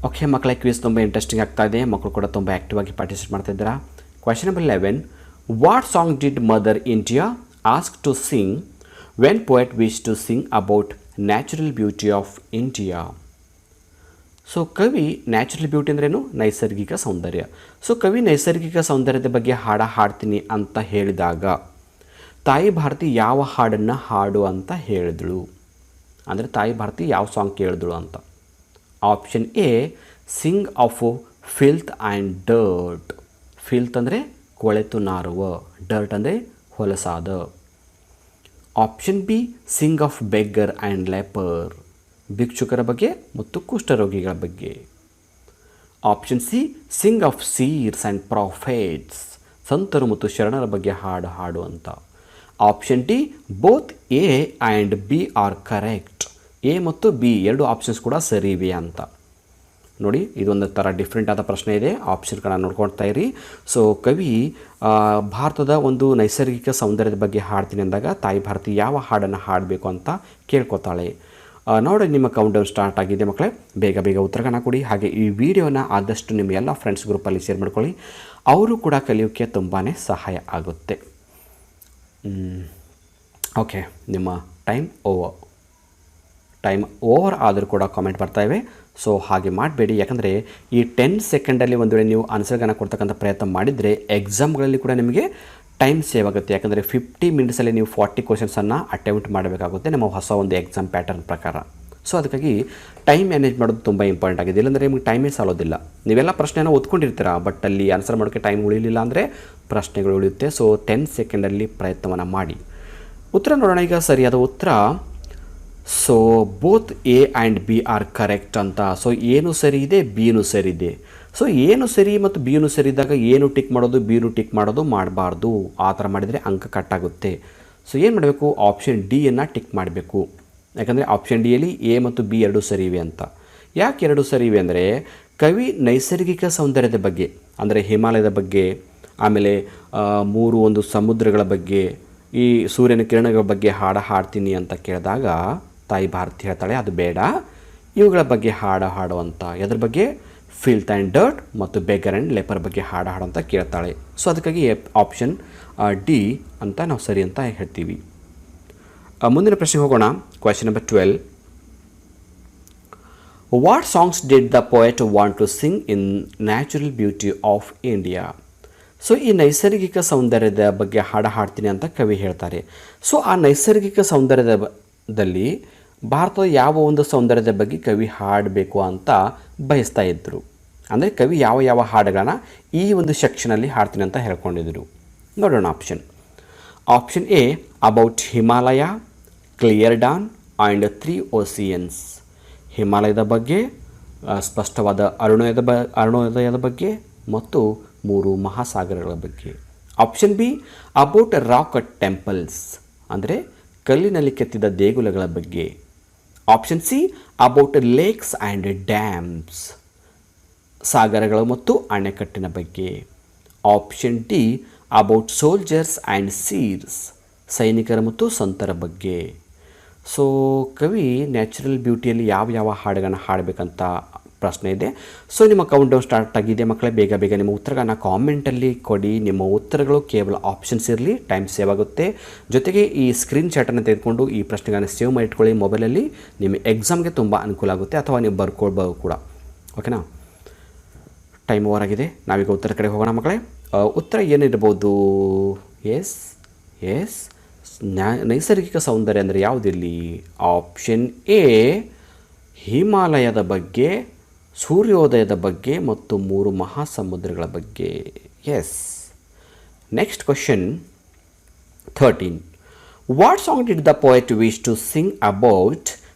ಓಕೆ ಮಕ್ಕಳ ಕ್ವಿಸ್ ತುಂಬ ಇಂಟ್ರೆಸ್ಟಿಂಗ್ ಆಗ್ತಾ ಇದೆ. ಮಕ್ಕಳು ಕೂಡ ತುಂಬ ಆ್ಯಕ್ಟಿವ್ ಆಗಿ ಪಾರ್ಟಿಸಿಪೇಟ್ ಮಾಡ್ತಾ ಇದ್ದೀರಾ. Question number 11. What song did mother India ask to sing when poet wish to sing about natural beauty of India? So ಕವಿ ನ್ಯಾಚುರಲ್ ಬ್ಯೂಟಿ ಅಂದ್ರೇನು? ನೈಸರ್ಗಿಕ ಸೌಂದರ್ಯ. ಸೊ ಕವಿ ನೈಸರ್ಗಿಕ ಸೌಂದರ್ಯದ ಬಗ್ಗೆ ಹಾಡ್ತೀನಿ ಅಂತ ಹೇಳಿದಾಗ ತಾಯಿ ಭಾರತಿ ಯಾವ ಹಾಡನ್ನು ಹಾಡು ಅಂತ ಹೇಳಿದಳು? ಅಂದರೆ ತಾಯಿ ಭಾರತಿ ಯಾವ ಸಾಂಗ್ ಕೇಳಿದಳು ಅಂತ. Option A sing of filth and dirt. Filth ಅಂದರೆ ಕೊಳೆತು ನಾರುವ, ಡರ್ಟ್ ಅಂದರೆ ಹೊಲಸಾದ. Option B sing of beggar and leper. ಭಿಕ್ಷುಕರ ಬಗ್ಗೆ ಮತ್ತು ಕುಷ್ಠರೋಗಿಗಳ ಬಗ್ಗೆ. Option C sing of seers and prophets. ಸಂತರು ಮತ್ತು ಶರಣರ ಬಗ್ಗೆ ಹಾಡು ಅಂತ. Option D both A and B are correct. A ಮತ್ತು ಬಿ ಎರಡು ಆಪ್ಷನ್ಸ್ ಕೂಡ ಸರಿ ಇವೆ ಅಂತ. ನೋಡಿ, ಇದೊಂದು ಥರ ಡಿಫ್ರೆಂಟ್ ಆದ ಪ್ರಶ್ನೆ ಇದೆ. ಆಪ್ಷನ್ಗಳನ್ನ ನೋಡ್ಕೊಳ್ತಾ ಇರಿ. ಸೊ ಕವಿ ಭಾರತದ ಒಂದು ನೈಸರ್ಗಿಕ ಸೌಂದರ್ಯದ ಬಗ್ಗೆ ಹಾಡ್ತೀನಿ ಅಂದಾಗ ತಾಯಿ ಭಾರತಿ ಯಾವ ಹಾಡನ್ನು ಹಾಡಬೇಕು ಅಂತ ಕೇಳ್ಕೊತಾಳೆ. ನೋಡಿ, ನಿಮ್ಮ ಕೌಂಟ್ ಡೌನ್ ಸ್ಟಾರ್ಟ್ ಆಗಿದೆ ಮಕ್ಕಳೇ. ಬೇಗ ಬೇಗ ಉತ್ತರಗಳನ್ನ ಕೊಡಿ. ಹಾಗೆ ಈ ವಿಡಿಯೋನ ಆದಷ್ಟು ನಿಮ್ಮ ಎಲ್ಲ ಫ್ರೆಂಡ್ಸ್ ಗ್ರೂಪಲ್ಲಿ ಶೇರ್ ಮಾಡ್ಕೊಳ್ಳಿ. ಅವರು ಕೂಡ ಕಲಿಯೋಕ್ಕೆ ತುಂಬಾ ಸಹಾಯ ಆಗುತ್ತೆ. ಓಕೆ, ನಿಮ್ಮ ಟೈಮ್ ಓವರ್ ಆದರೂ ಕೂಡ ಕಾಮೆಂಟ್ ಬರ್ತಾಯಿವೆ. ಸೊ ಹಾಗೆ ಮಾಡಬೇಡಿ, ಯಾಕಂದರೆ ಈ 10 ಸೆಕೆಂಡಲ್ಲಿ ಒಂದು ವೇಳೆ ನೀವು ಆನ್ಸರ್ಗಳನ್ನು ಕೊಡ್ತಕ್ಕಂಥ ಪ್ರಯತ್ನ ಮಾಡಿದರೆ ಎಕ್ಸಾಮ್ಗಳಲ್ಲಿ ಕೂಡ ನಿಮಗೆ ಟೈಮ್ ಸೇವ್ ಆಗುತ್ತೆ. ಯಾಕಂದರೆ 50 ಮಿನಿಟ್ಸಲ್ಲಿ ನೀವು 40 ಕ್ವಶನ್ಸನ್ನು ಅಟೆಂಪ್ಟ್ ಮಾಡಬೇಕಾಗುತ್ತೆ ನಮ್ಮ ಹೊಸ ಒಂದು ಎಕ್ಸಾಮ್ ಪ್ಯಾಟರ್ನ್ ಪ್ರಕಾರ. ಸೊ ಅದಕ್ಕಾಗಿ ಟೈಮ್ ಮ್ಯಾನೇಜ್ ಮಾಡೋದು ತುಂಬ ಇಂಪಾರ್ಟೆಂಟ್ ಆಗಿದೆ. ಇಲ್ಲಾಂದರೆ ನಿಮಗೆ ಟೈಮೇ ಸಾಲೋದಿಲ್ಲ. ನೀವೆಲ್ಲ ಪ್ರಶ್ನೆನ ಓದ್ಕೊಂಡಿರ್ತೀರ, ಬಟ್ ಅಲ್ಲಿ ಆನ್ಸರ್ ಮಾಡೋಕ್ಕೆ ಟೈಮ್ ಉಳಿಲಿಲ್ಲ ಅಂದರೆ ಪ್ರಶ್ನೆಗಳು ಉಳಿಯುತ್ತೆ. ಸೊ 10 ಸೆಕೆಂಡಲ್ಲಿ ಪ್ರಯತ್ನವನ್ನು ಮಾಡಿ. ಉತ್ತರ ನೋಡೋಣ. ಈಗ ಸರಿಯಾದ ಉತ್ತರ so both A and B are correct ಅಂತ. ಸೊ ಏನು ಸರಿ ಇದೆ, ಬಿನೂ ಸರಿ ಇದೆ. ಸೊ ಏನು ಸರಿ ಮತ್ತು ಬಿನೂ ಸರಿ ಇದ್ದಾಗ ಏನು ಟಿಕ್ ಮಾಡೋದು, ಬಿನೂ ಟಿಕ್ ಮಾಡೋದು ಮಾಡಬಾರ್ದು. ಆ ಥರ ಮಾಡಿದರೆ ಅಂಕ ಕಟ್ಟಾಗುತ್ತೆ. ಸೊ ಏನು ಮಾಡಬೇಕು, ಆಪ್ಷನ್ ಡಿಯನ್ನು ಟಿಕ್ ಮಾಡಬೇಕು. ಯಾಕಂದರೆ ಆಪ್ಷನ್ ಡಿಯಲ್ಲಿ ಎ ಮತ್ತು ಬಿ ಎರಡೂ ಸರಿ ಇವೆ ಅಂತ. ಯಾಕೆ ಎರಡೂ ಸರಿ ಇವೆ ಅಂದರೆ ಕವಿ ನೈಸರ್ಗಿಕ ಸೌಂದರ್ಯದ ಬಗ್ಗೆ, ಅಂದರೆ ಹಿಮಾಲಯದ ಬಗ್ಗೆ, ಆಮೇಲೆ 3 ಒಂದು ಸಮುದ್ರಗಳ ಬಗ್ಗೆ, ಈ ಸೂರ್ಯನ ಕಿರಣಗಳ ಬಗ್ಗೆ ಹಾಡ್ತೀನಿ ಅಂತ ಕೇಳಿದಾಗ ತಾಯಿ ಭಾರತಿ ಹೇಳ್ತಾಳೆ ಅದು ಬೇಡ, ಇವುಗಳ ಬಗ್ಗೆ ಹಾಡು ಅಂತ. ಎದ್ರ ಬಗ್ಗೆ? ಫಿಲ್ತ್ ಆ್ಯಂಡ್ ಡರ್ಟ್ ಮತ್ತು ಬೆಗರ್ ಆ್ಯಂಡ್ ಲೆಪರ್ ಬಗ್ಗೆ ಹಾಡು ಅಂತ ಕೇಳ್ತಾಳೆ. ಸೊ ಅದಕ್ಕಾಗಿ ಆಪ್ಷನ್ ಡಿ ಅಂತ ನಾವು ಸರಿ ಅಂತ ಹೇಳ್ತೀವಿ. ಮುಂದಿನ ಪ್ರಶ್ನೆಗೆ ಹೋಗೋಣ. Question number 12. What songs did the poet want to sing in natural beauty of India? So ಈ ನೈಸರ್ಗಿಕ ಸೌಂದರ್ಯದ ಬಗ್ಗೆ ಹಾಡ್ತೀನಿ ಅಂತ ಕವಿ ಹೇಳ್ತಾರೆ. ಸೊ ಆ ನೈಸರ್ಗಿಕ ಸೌಂದರ್ಯದಲ್ಲಿ ಭಾರತದ ಯಾವ ಒಂದು ಸೌಂದರ್ಯದ ಬಗ್ಗೆ ಕವಿ ಹಾಡಬೇಕು ಅಂತ ಬಯಸ್ತಾ ಇದ್ದರು. ಅಂದರೆ ಕವಿ ಯಾವ ಹಾಡುಗಳನ್ನು ಈ ಒಂದು ಸೆಕ್ಷನಲ್ಲಿ ಹಾಡ್ತೀನಿ ಅಂತ ಹೇಳ್ಕೊಂಡಿದ್ರು. ನೋಡೋಣ option A about Himalaya, clear dawn and 3 oceans. ಹಿಮಾಲಯದ ಬಗ್ಗೆ, ಸ್ಪಷ್ಟವಾದ ಅರುಣೋದಯದ ಬಗ್ಗೆ ಮತ್ತು 3 ಮಹಾಸಾಗರಗಳ ಬಗ್ಗೆ. Option B about rock temples, ಅಂದರೆ ಕಲ್ಲಿನಲ್ಲಿ ಕೆತ್ತಿದ ದೇಗುಲಗಳ ಬಗ್ಗೆ. Option C about lakes and dams, ಸಾಗರಗಳು ಮತ್ತು ಅಣೆಕಟ್ಟಿನ ಬಗ್ಗೆ. Option D about soldiers and seers, ಸೈನಿಕರ ಮತ್ತು ಸಂತರ ಬಗ್ಗೆ. ಸೊ ಕವಿ ನ್ಯಾಚುರಲ್ ಬ್ಯೂಟಿಯಲ್ಲಿ ಯಾವ ಹಾಡುಗಳನ್ನು ಹಾಡಬೇಕಂತ ಪ್ರಶ್ನೆ ಇದೆ. ಸೊ ನಿಮ್ಮ ಕೌಂಟ್ ಡೌನ್ ಸ್ಟಾರ್ಟ್ ಆಗಿದೆ ಮಕ್ಕಳೇ. ಬೇಗ ಬೇಗ ನಿಮ್ಮ ಉತ್ತರಗಳನ್ನು ಕಾಮೆಂಟಲ್ಲಿ ಕೊಡಿ. ನಿಮ್ಮ ಉತ್ತರಗಳು ಕೇವಲ ಆಪ್ಷನ್ಸ್ ಇರಲಿ, ಟೈಮ್ ಸೇವ್ ಆಗುತ್ತೆ. ಜೊತೆಗೆ ಈ ಸ್ಕ್ರೀನ್ ಶಾಟನ್ನು ತೆಗೆದುಕೊಂಡು ಈ ಪ್ರಶ್ನೆಗಳನ್ನು ಸೇವ್ ಮಾಡಿ ಇಟ್ಕೊಳ್ಳಿ ಮೊಬೈಲಲ್ಲಿ. ನಿಮ್ಮ ಎಕ್ಸಾಮ್ಗೆ ತುಂಬ ಅನುಕೂಲ ಆಗುತ್ತೆ, ಅಥವಾ ನೀವು ಬರ್ಕೊಳ್ಬೋದು ಕೂಡ. ಓಕೆನಾ? ಟೈಮ್ ಓವರ್ ಆಗಿದೆ. ನಾವೀಗ ಉತ್ತರ ಕಡೆ ಹೋಗೋಣ ಮಕ್ಕಳೇ. ಉತ್ತರ ಏನಿರ್ಬೋದು? ಎಸ್ ನೈಸರ್ಗಿಕ ಸೌಂದರ್ಯ ಅಂದರೆ ಯಾವುದಿಲ್ಲಿ? ಆಪ್ಷನ್ ಎ ಹಿಮಾಲಯದ ಬಗ್ಗೆ, ಸೂರ್ಯೋದಯದ ಬಗ್ಗೆ ಮತ್ತು 3 ಮಹಾಸಮುದ್ರಗಳ ಬಗ್ಗೆ. Yes. Next question 13. What song did the poet wish to sing about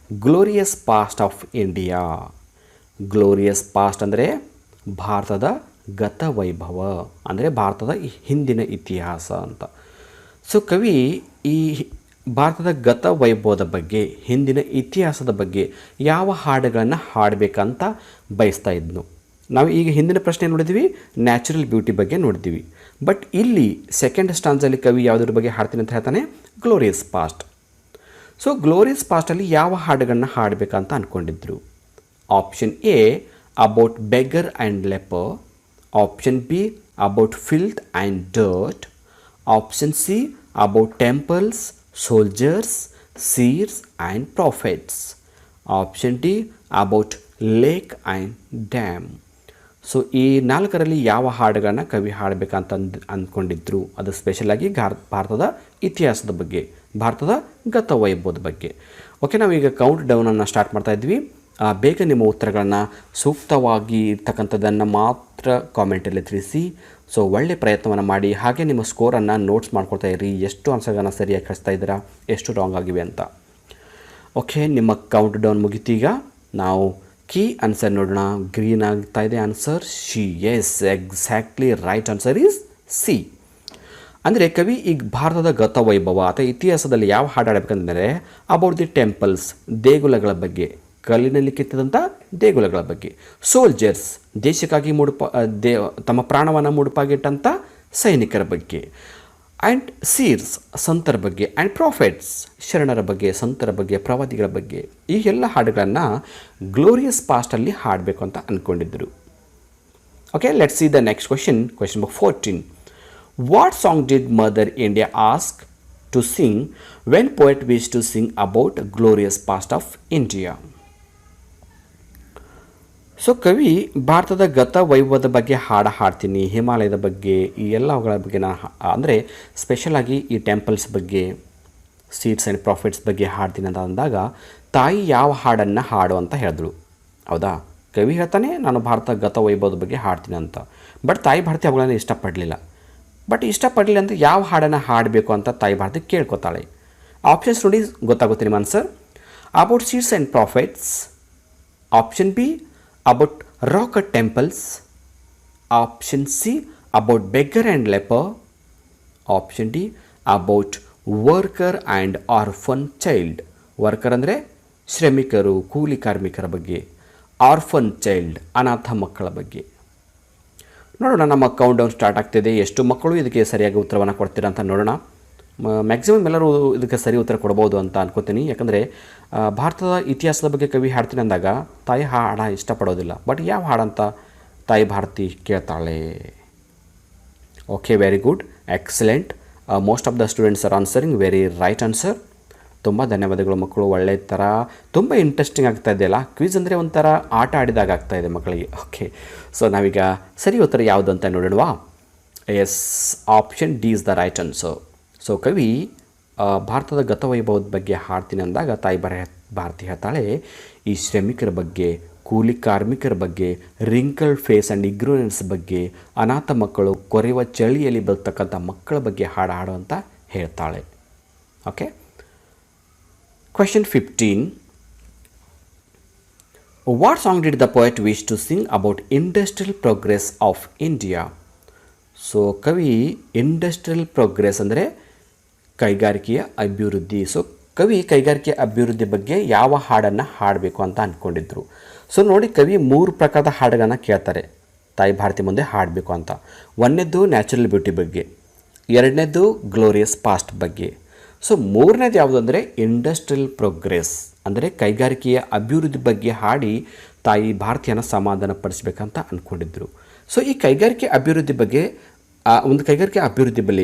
glorious past of India? Glorious past ಅಂದರೆ ಭಾರತದ ಗತವೈಭವ, ಅಂದರೆ ಭಾರತದ ಹಿಂದಿನ ಇತಿಹಾಸ ಅಂತ. ಸೊ ಕವಿ ಈ ಭಾರತದ ಗತ ವೈಭವದ ಬಗ್ಗೆ, ಹಿಂದಿನ ಇತಿಹಾಸದ ಬಗ್ಗೆ ಯಾವ ಹಾಡುಗಳನ್ನು ಹಾಡಬೇಕಂತ ಬಯಸ್ತಾ ಇದ್ನು. ನಾವು ಈಗ ಹಿಂದಿನ ಪ್ರಶ್ನೆ ನೋಡಿದ್ವಿ, ನ್ಯಾಚುರಲ್ ಬ್ಯೂಟಿ ಬಗ್ಗೆ ನೋಡಿದ್ವಿ. ಬಟ್ ಇಲ್ಲಿ ಸೆಕೆಂಡ್ ಸ್ಟಾನ್ಸಲ್ಲಿ ಕವಿ ಯಾವುದ್ರ ಬಗ್ಗೆ ಹಾಡ್ತೀನಿ ಅಂತ ಹೇಳ್ತಾನೆ? Glorious past. ಸೊ ಗ್ಲೋರಿಯಸ್ ಪಾಸ್ಟಲ್ಲಿ ಯಾವ ಹಾಡುಗಳನ್ನ ಹಾಡಬೇಕಂತ ಅಂದ್ಕೊಂಡಿದ್ರು? Option A about beggar and leper, option B about filth and dirt, option C about temples, soldiers, seers and prophets, option D about lake and dam. So ಈ ನಾಲ್ಕರಲ್ಲಿ ಯಾವ ಹಾಡುಗಳನ್ನ ಕವಿ ಹಾಡಬೇಕಂತ ಅಂದ್ಕೊಂಡಿದ್ರು? ಅದು ಸ್ಪೆಷಲಾಗಿ ಭಾರತದ ಇತಿಹಾಸದ ಬಗ್ಗೆ, ಭಾರತದ ಗತವೈಭವದ ಬಗ್ಗೆ. ಓಕೆ, ನಾವೀಗ ಕೌಂಟ್ ಡೌನನ್ನು ಸ್ಟಾರ್ಟ್ ಮಾಡ್ತಾ ಇದ್ವಿ. ಬೇಗ ನಿಮ್ಮ ಉತ್ತರಗಳನ್ನು ಸೂಕ್ತವಾಗಿ ಇರ್ತಕ್ಕಂಥದ್ದನ್ನು ಮಾತ್ರ ಕಾಮೆಂಟಲ್ಲಿ ತಿಳಿಸಿ. ಸೊ ಒಳ್ಳೆ ಪ್ರಯತ್ನವನ್ನು ಮಾಡಿ. ಹಾಗೆ ನಿಮ್ಮ ಸ್ಕೋರನ್ನು ನೋಟ್ಸ್ ಮಾಡ್ಕೊಳ್ತಾ ಇರಿ, ಎಷ್ಟು ಆನ್ಸರ್ಗಳನ್ನು ಸರಿಯಾಗಿ ಕಳಿಸ್ತಾ ಇದ್ದೀರಾ, ಎಷ್ಟು ರಾಂಗ್ ಆಗಿವೆ ಅಂತ. ಓಕೆ, ನಿಮ್ಮ ಕೌಂಟ್ ಡೌನ್ ಮುಗಿತೀಗ. ನಾವು ಕೀ ಆನ್ಸರ್ ನೋಡೋಣ. ಗ್ರೀನ್ ಆಗ್ತಾ ಇದೆ answer C. Yes, exactly right answer is C. ಅಂದರೆ ಕವಿ ಈಗ ಭಾರತದ ಗತವೈಭವ ಅಥವಾ ಇತಿಹಾಸದಲ್ಲಿ ಯಾವ ಹಾಡು ಹಾಡಬೇಕಂದ್ರೆ ಅಬೌಟ್ ದಿ ಟೆಂಪಲ್ಸ್, ದೇಗುಲಗಳ ಬಗ್ಗೆ, ಕಲ್ಲಿನಲ್ಲಿ ಕೆತ್ತಿದಂಥ ದೇಗುಲಗಳ ಬಗ್ಗೆ. ಸೋಲ್ಜರ್ಸ್, ದೇಶಕ್ಕಾಗಿ ತಮ್ಮ ಪ್ರಾಣವನ್ನು ಮುಡುಪಾಗಿಟ್ಟಂಥ ಸೈನಿಕರ ಬಗ್ಗೆ. ಆ್ಯಂಡ್ ಸೀರ್ಸ್, ಸಂತರ ಬಗ್ಗೆ. ಆ್ಯಂಡ್ ಪ್ರಾಫೆಟ್ಸ್, ಶರಣರ ಬಗ್ಗೆ, ಸಂತರ ಬಗ್ಗೆ, ಪ್ರವಾದಿಗಳ ಬಗ್ಗೆ. ಈ ಎಲ್ಲ ಹಾಡುಗಳನ್ನು ಗ್ಲೋರಿಯಸ್ ಪಾಸ್ಟಲ್ಲಿ ಹಾಡಬೇಕು ಅಂತ ಅಂದ್ಕೊಂಡಿದ್ದರು. Okay, let's see the next question. Question number 14. What song did mother India ask to sing when poet wish to sing about glorious past of India? So ಕವಿ ಭಾರತದ ಗತ ವೈಭವದ ಬಗ್ಗೆ ಹಾಡ್ತೀನಿ, ಹಿಮಾಲಯದ ಬಗ್ಗೆ, ಈ ಎಲ್ಲಗಳ ಬಗ್ಗೆ ನಾನು ಅಂದರೆ ಸ್ಪೆಷಲಾಗಿ ಈ ಟೆಂಪಲ್ಸ್ ಬಗ್ಗೆ, ಸೀಡ್ಸ್ ಆ್ಯಂಡ್ ಪ್ರಾಫಿಟ್ಸ್ ಬಗ್ಗೆ ಹಾಡ್ತೀನಿ ಅಂತ ಅಂದಾಗ ತಾಯಿ ಯಾವ ಹಾಡನ್ನು ಹಾಡು ಅಂತ ಹೇಳಿದ್ರು. ಹೌದಾ, ಕವಿ ಹೇಳ್ತಾನೆ ನಾನು ಭಾರತ ಗತ ವೈಭವದ ಬಗ್ಗೆ ಹಾಡ್ತೀನಿ ಅಂತ. ಬಟ್ ತಾಯಿ ಭಾರತಿ ಅವುಗಳನ್ನು ಇಷ್ಟಪಡಲಿಲ್ಲ. ಬಟ್ ಇಷ್ಟಪಡಲಿಲ್ಲ ಅಂದರೆ ಯಾವ ಹಾಡನ್ನು ಹಾಡಬೇಕು ಅಂತ ತಾಯಿ ಭಾರತಿ ಕೇಳ್ಕೊತಾಳೆ. ಆಪ್ಷನ್ಸ್ ನೋಡಿ ಗೊತ್ತಾಗುತ್ತೆ ನಿಮ್ಮ answer. About seeds and profits, option B about rock cut temples, option C about beggar and leper, option D about worker and orphan child. Worker ಅಂದರೆ ಶ್ರಮಿಕರು, ಕೂಲಿ ಕಾರ್ಮಿಕರ ಬಗ್ಗೆ. ಆರ್ಫನ್ ಚೈಲ್ಡ್, ಅನಾಥ ಮಕ್ಕಳ ಬಗ್ಗೆ. ನೋಡೋಣ, ನಮ್ಮ ಕೌಂಟ್ ಡೌನ್ ಸ್ಟಾರ್ಟ್ ಆಗ್ತಿದೆ. ಎಷ್ಟು ಮಕ್ಕಳು ಇದಕ್ಕೆ ಸರಿಯಾಗಿ ಉತ್ತರವನ್ನು ಕೊಡ್ತೀರಾ ಅಂತ ನೋಡೋಣ. ಮ್ಯಾಕ್ಸಿಮಮ್ ಎಲ್ಲರೂ ಇದಕ್ಕೆ ಸರಿ ಉತ್ತರ ಕೊಡ್ಬೋದು ಅಂತ ಅನ್ಕೋತೀನಿ. ಯಾಕಂದರೆ ಭಾರತದ ಇತಿಹಾಸದ ಬಗ್ಗೆ ಕವಿ ಹಾಡ್ತೀನಿ ಅಂದಾಗ ತಾಯಿ ಹಾಡ ಇಷ್ಟಪಡೋದಿಲ್ಲ. ಬಟ್ ಯಾವ ಹಾಡಂತ ತಾಯಿ ಭಾರತಿ ಕೇಳ್ತಾಳೆ. Okay, very good, excellent. Most of the students R answering very right answer. ತುಂಬ ಧನ್ಯವಾದಗಳು ಮಕ್ಕಳು. ಒಳ್ಳೆ ಥರ ತುಂಬ ಇಂಟ್ರೆಸ್ಟಿಂಗ್ ಆಗ್ತಾ ಇದೆಯಲ್ಲ. ಕ್ವಿಜ್ ಅಂದರೆ ಒಂಥರ ಆಟ ಆಡಿದಾಗ ಆಗ್ತಾಯಿದೆ ಮಕ್ಕಳಿಗೆ. ಓಕೆ, ಸೊ ನಾವೀಗ ಸರಿ ಉತ್ತರ ಯಾವುದು ಅಂತ ನೋಡೋಣವಾ? Yes, option D is the right answer. So ಕವಿ ಭಾರತದ ಗತವೈಭವದ ಬಗ್ಗೆ ಹಾಡ್ತೀನಿ ಅಂದಾಗ ತಾಯಿ ಭಾರತಿ ಹೇಳ್ತಾಳೆ ಈ ಶ್ರಮಿಕರ ಬಗ್ಗೆ, ಕೂಲಿ ಕಾರ್ಮಿಕರ ಬಗ್ಗೆ, ರಿಂಕಲ್ ಫೇಸ್ ಆ್ಯಂಡ್ ಇಗ್ನೋರೆನ್ಸ್ ಬಗ್ಗೆ, ಅನಾಥ ಮಕ್ಕಳು, ಕೊರೆಯುವ ಚಳಿಯಲ್ಲಿ ಬರ್ತಕ್ಕಂಥ ಮಕ್ಕಳ ಬಗ್ಗೆ ಹಾಡು ಅಂತ ಹೇಳ್ತಾಳೆ. Okay, question 15. What song did the poet wish to sing about industrial progress of India? So ಕವಿ ಇಂಡಸ್ಟ್ರಿಯಲ್ ಪ್ರೋಗ್ರೆಸ್ ಅಂದರೆ ಕೈಗಾರಿಕೆಯ ಅಭಿವೃದ್ಧಿ. ಸೊ ಕವಿ ಕೈಗಾರಿಕೆ ಅಭಿವೃದ್ಧಿ ಬಗ್ಗೆ ಯಾವ ಹಾಡನ್ನು ಹಾಡಬೇಕು ಅಂತ ಅಂದ್ಕೊಂಡಿದ್ರು. ಸೊ ನೋಡಿ, ಕವಿ 3 ಪ್ರಕಾರದ ಹಾಡುಗಳನ್ನು ಕೇಳ್ತಾರೆ ತಾಯಿ ಭಾರತಿ ಮುಂದೆ ಹಾಡಬೇಕು ಅಂತ. ಒಂದನೇದು ನ್ಯಾಚುರಲ್ ಬ್ಯೂಟಿ ಬಗ್ಗೆ, ಎರಡನೇದು ಗ್ಲೋರಿಯಸ್ ಪಾಸ್ಟ್ ಬಗ್ಗೆ. ಸೊ ಮೂರನೇದು ಯಾವುದು ಅಂದರೆ ಇಂಡಸ್ಟ್ರಿಯಲ್ ಪ್ರೋಗ್ರೆಸ್ ಅಂದರೆ ಕೈಗಾರಿಕೆಯ ಅಭಿವೃದ್ಧಿ ಬಗ್ಗೆ ಹಾಡಿ ತಾಯಿ ಭಾರತಿಯನ್ನು ಸಮಾಧಾನ ಪಡಿಸ್ಬೇಕಂತ ಅಂದ್ಕೊಂಡಿದ್ರು. ಸೊ ಈ ಕೈಗಾರಿಕೆ ಅಭಿವೃದ್ಧಿ ಬಗ್ಗೆ, ಒಂದು ಕೈಗಾರಿಕೆ ಅಭಿವೃದ್ಧಿ ಬಳಿ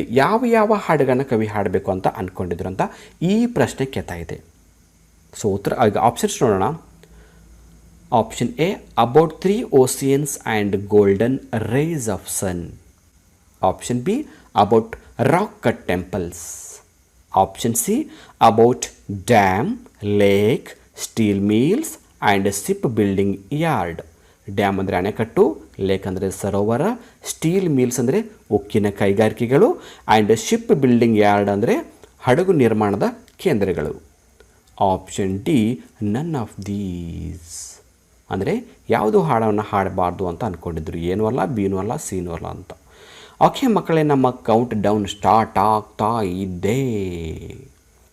ಯಾವ ಹಾಡುಗಳನ್ನು ಕವಿ ಹಾಡಬೇಕು ಅಂತ ಅಂದ್ಕೊಂಡಿದ್ರು ಅಂತ ಈ ಪ್ರಶ್ನೆ ಕೇಳ್ತಾ ಇದೆ. ಸೊ ಉತ್ತರ ಈಗ ಆಪ್ಷನ್ಸ್ ನೋಡೋಣ. Option A about 3 oceans and golden rays of sun, option B about rock cut temples, option C about dam, lake, steel mills and ship building yard. Dam ಅಂದರೆ ಅಣೆಕಟ್ಟು, ಲೇಕ್ ಅಂದರೆ ಸರೋವರ, ಸ್ಟೀಲ್ ಮಿಲ್ಸ್ ಅಂದರೆ ಉಕ್ಕಿನ ಕೈಗಾರಿಕೆಗಳು, and ship building yard ಅಂದರೆ ಹಡಗು ನಿರ್ಮಾಣದ ಕೇಂದ್ರಗಳು. Option D none of these ಅಂದರೆ ಯಾವುದು ಹಾಡನ್ನು ಹಾಡಬಾರ್ದು ಅಂತ ಅಂದ್ಕೊಂಡಿದ್ರು. ಏನೂ ಅಲ್ಲ, ಬಿನೂ ಅಲ್ಲ, ಸೀನೂ ಅಲ್ಲ ಅಂತ. ಓಕೆ ಮಕ್ಕಳೇ, ನಮ್ಮ ಕೌಂಟ್ ಡೌನ್ ಸ್ಟಾರ್ಟ್ ಆಗ್ತಾ ಇದೆ.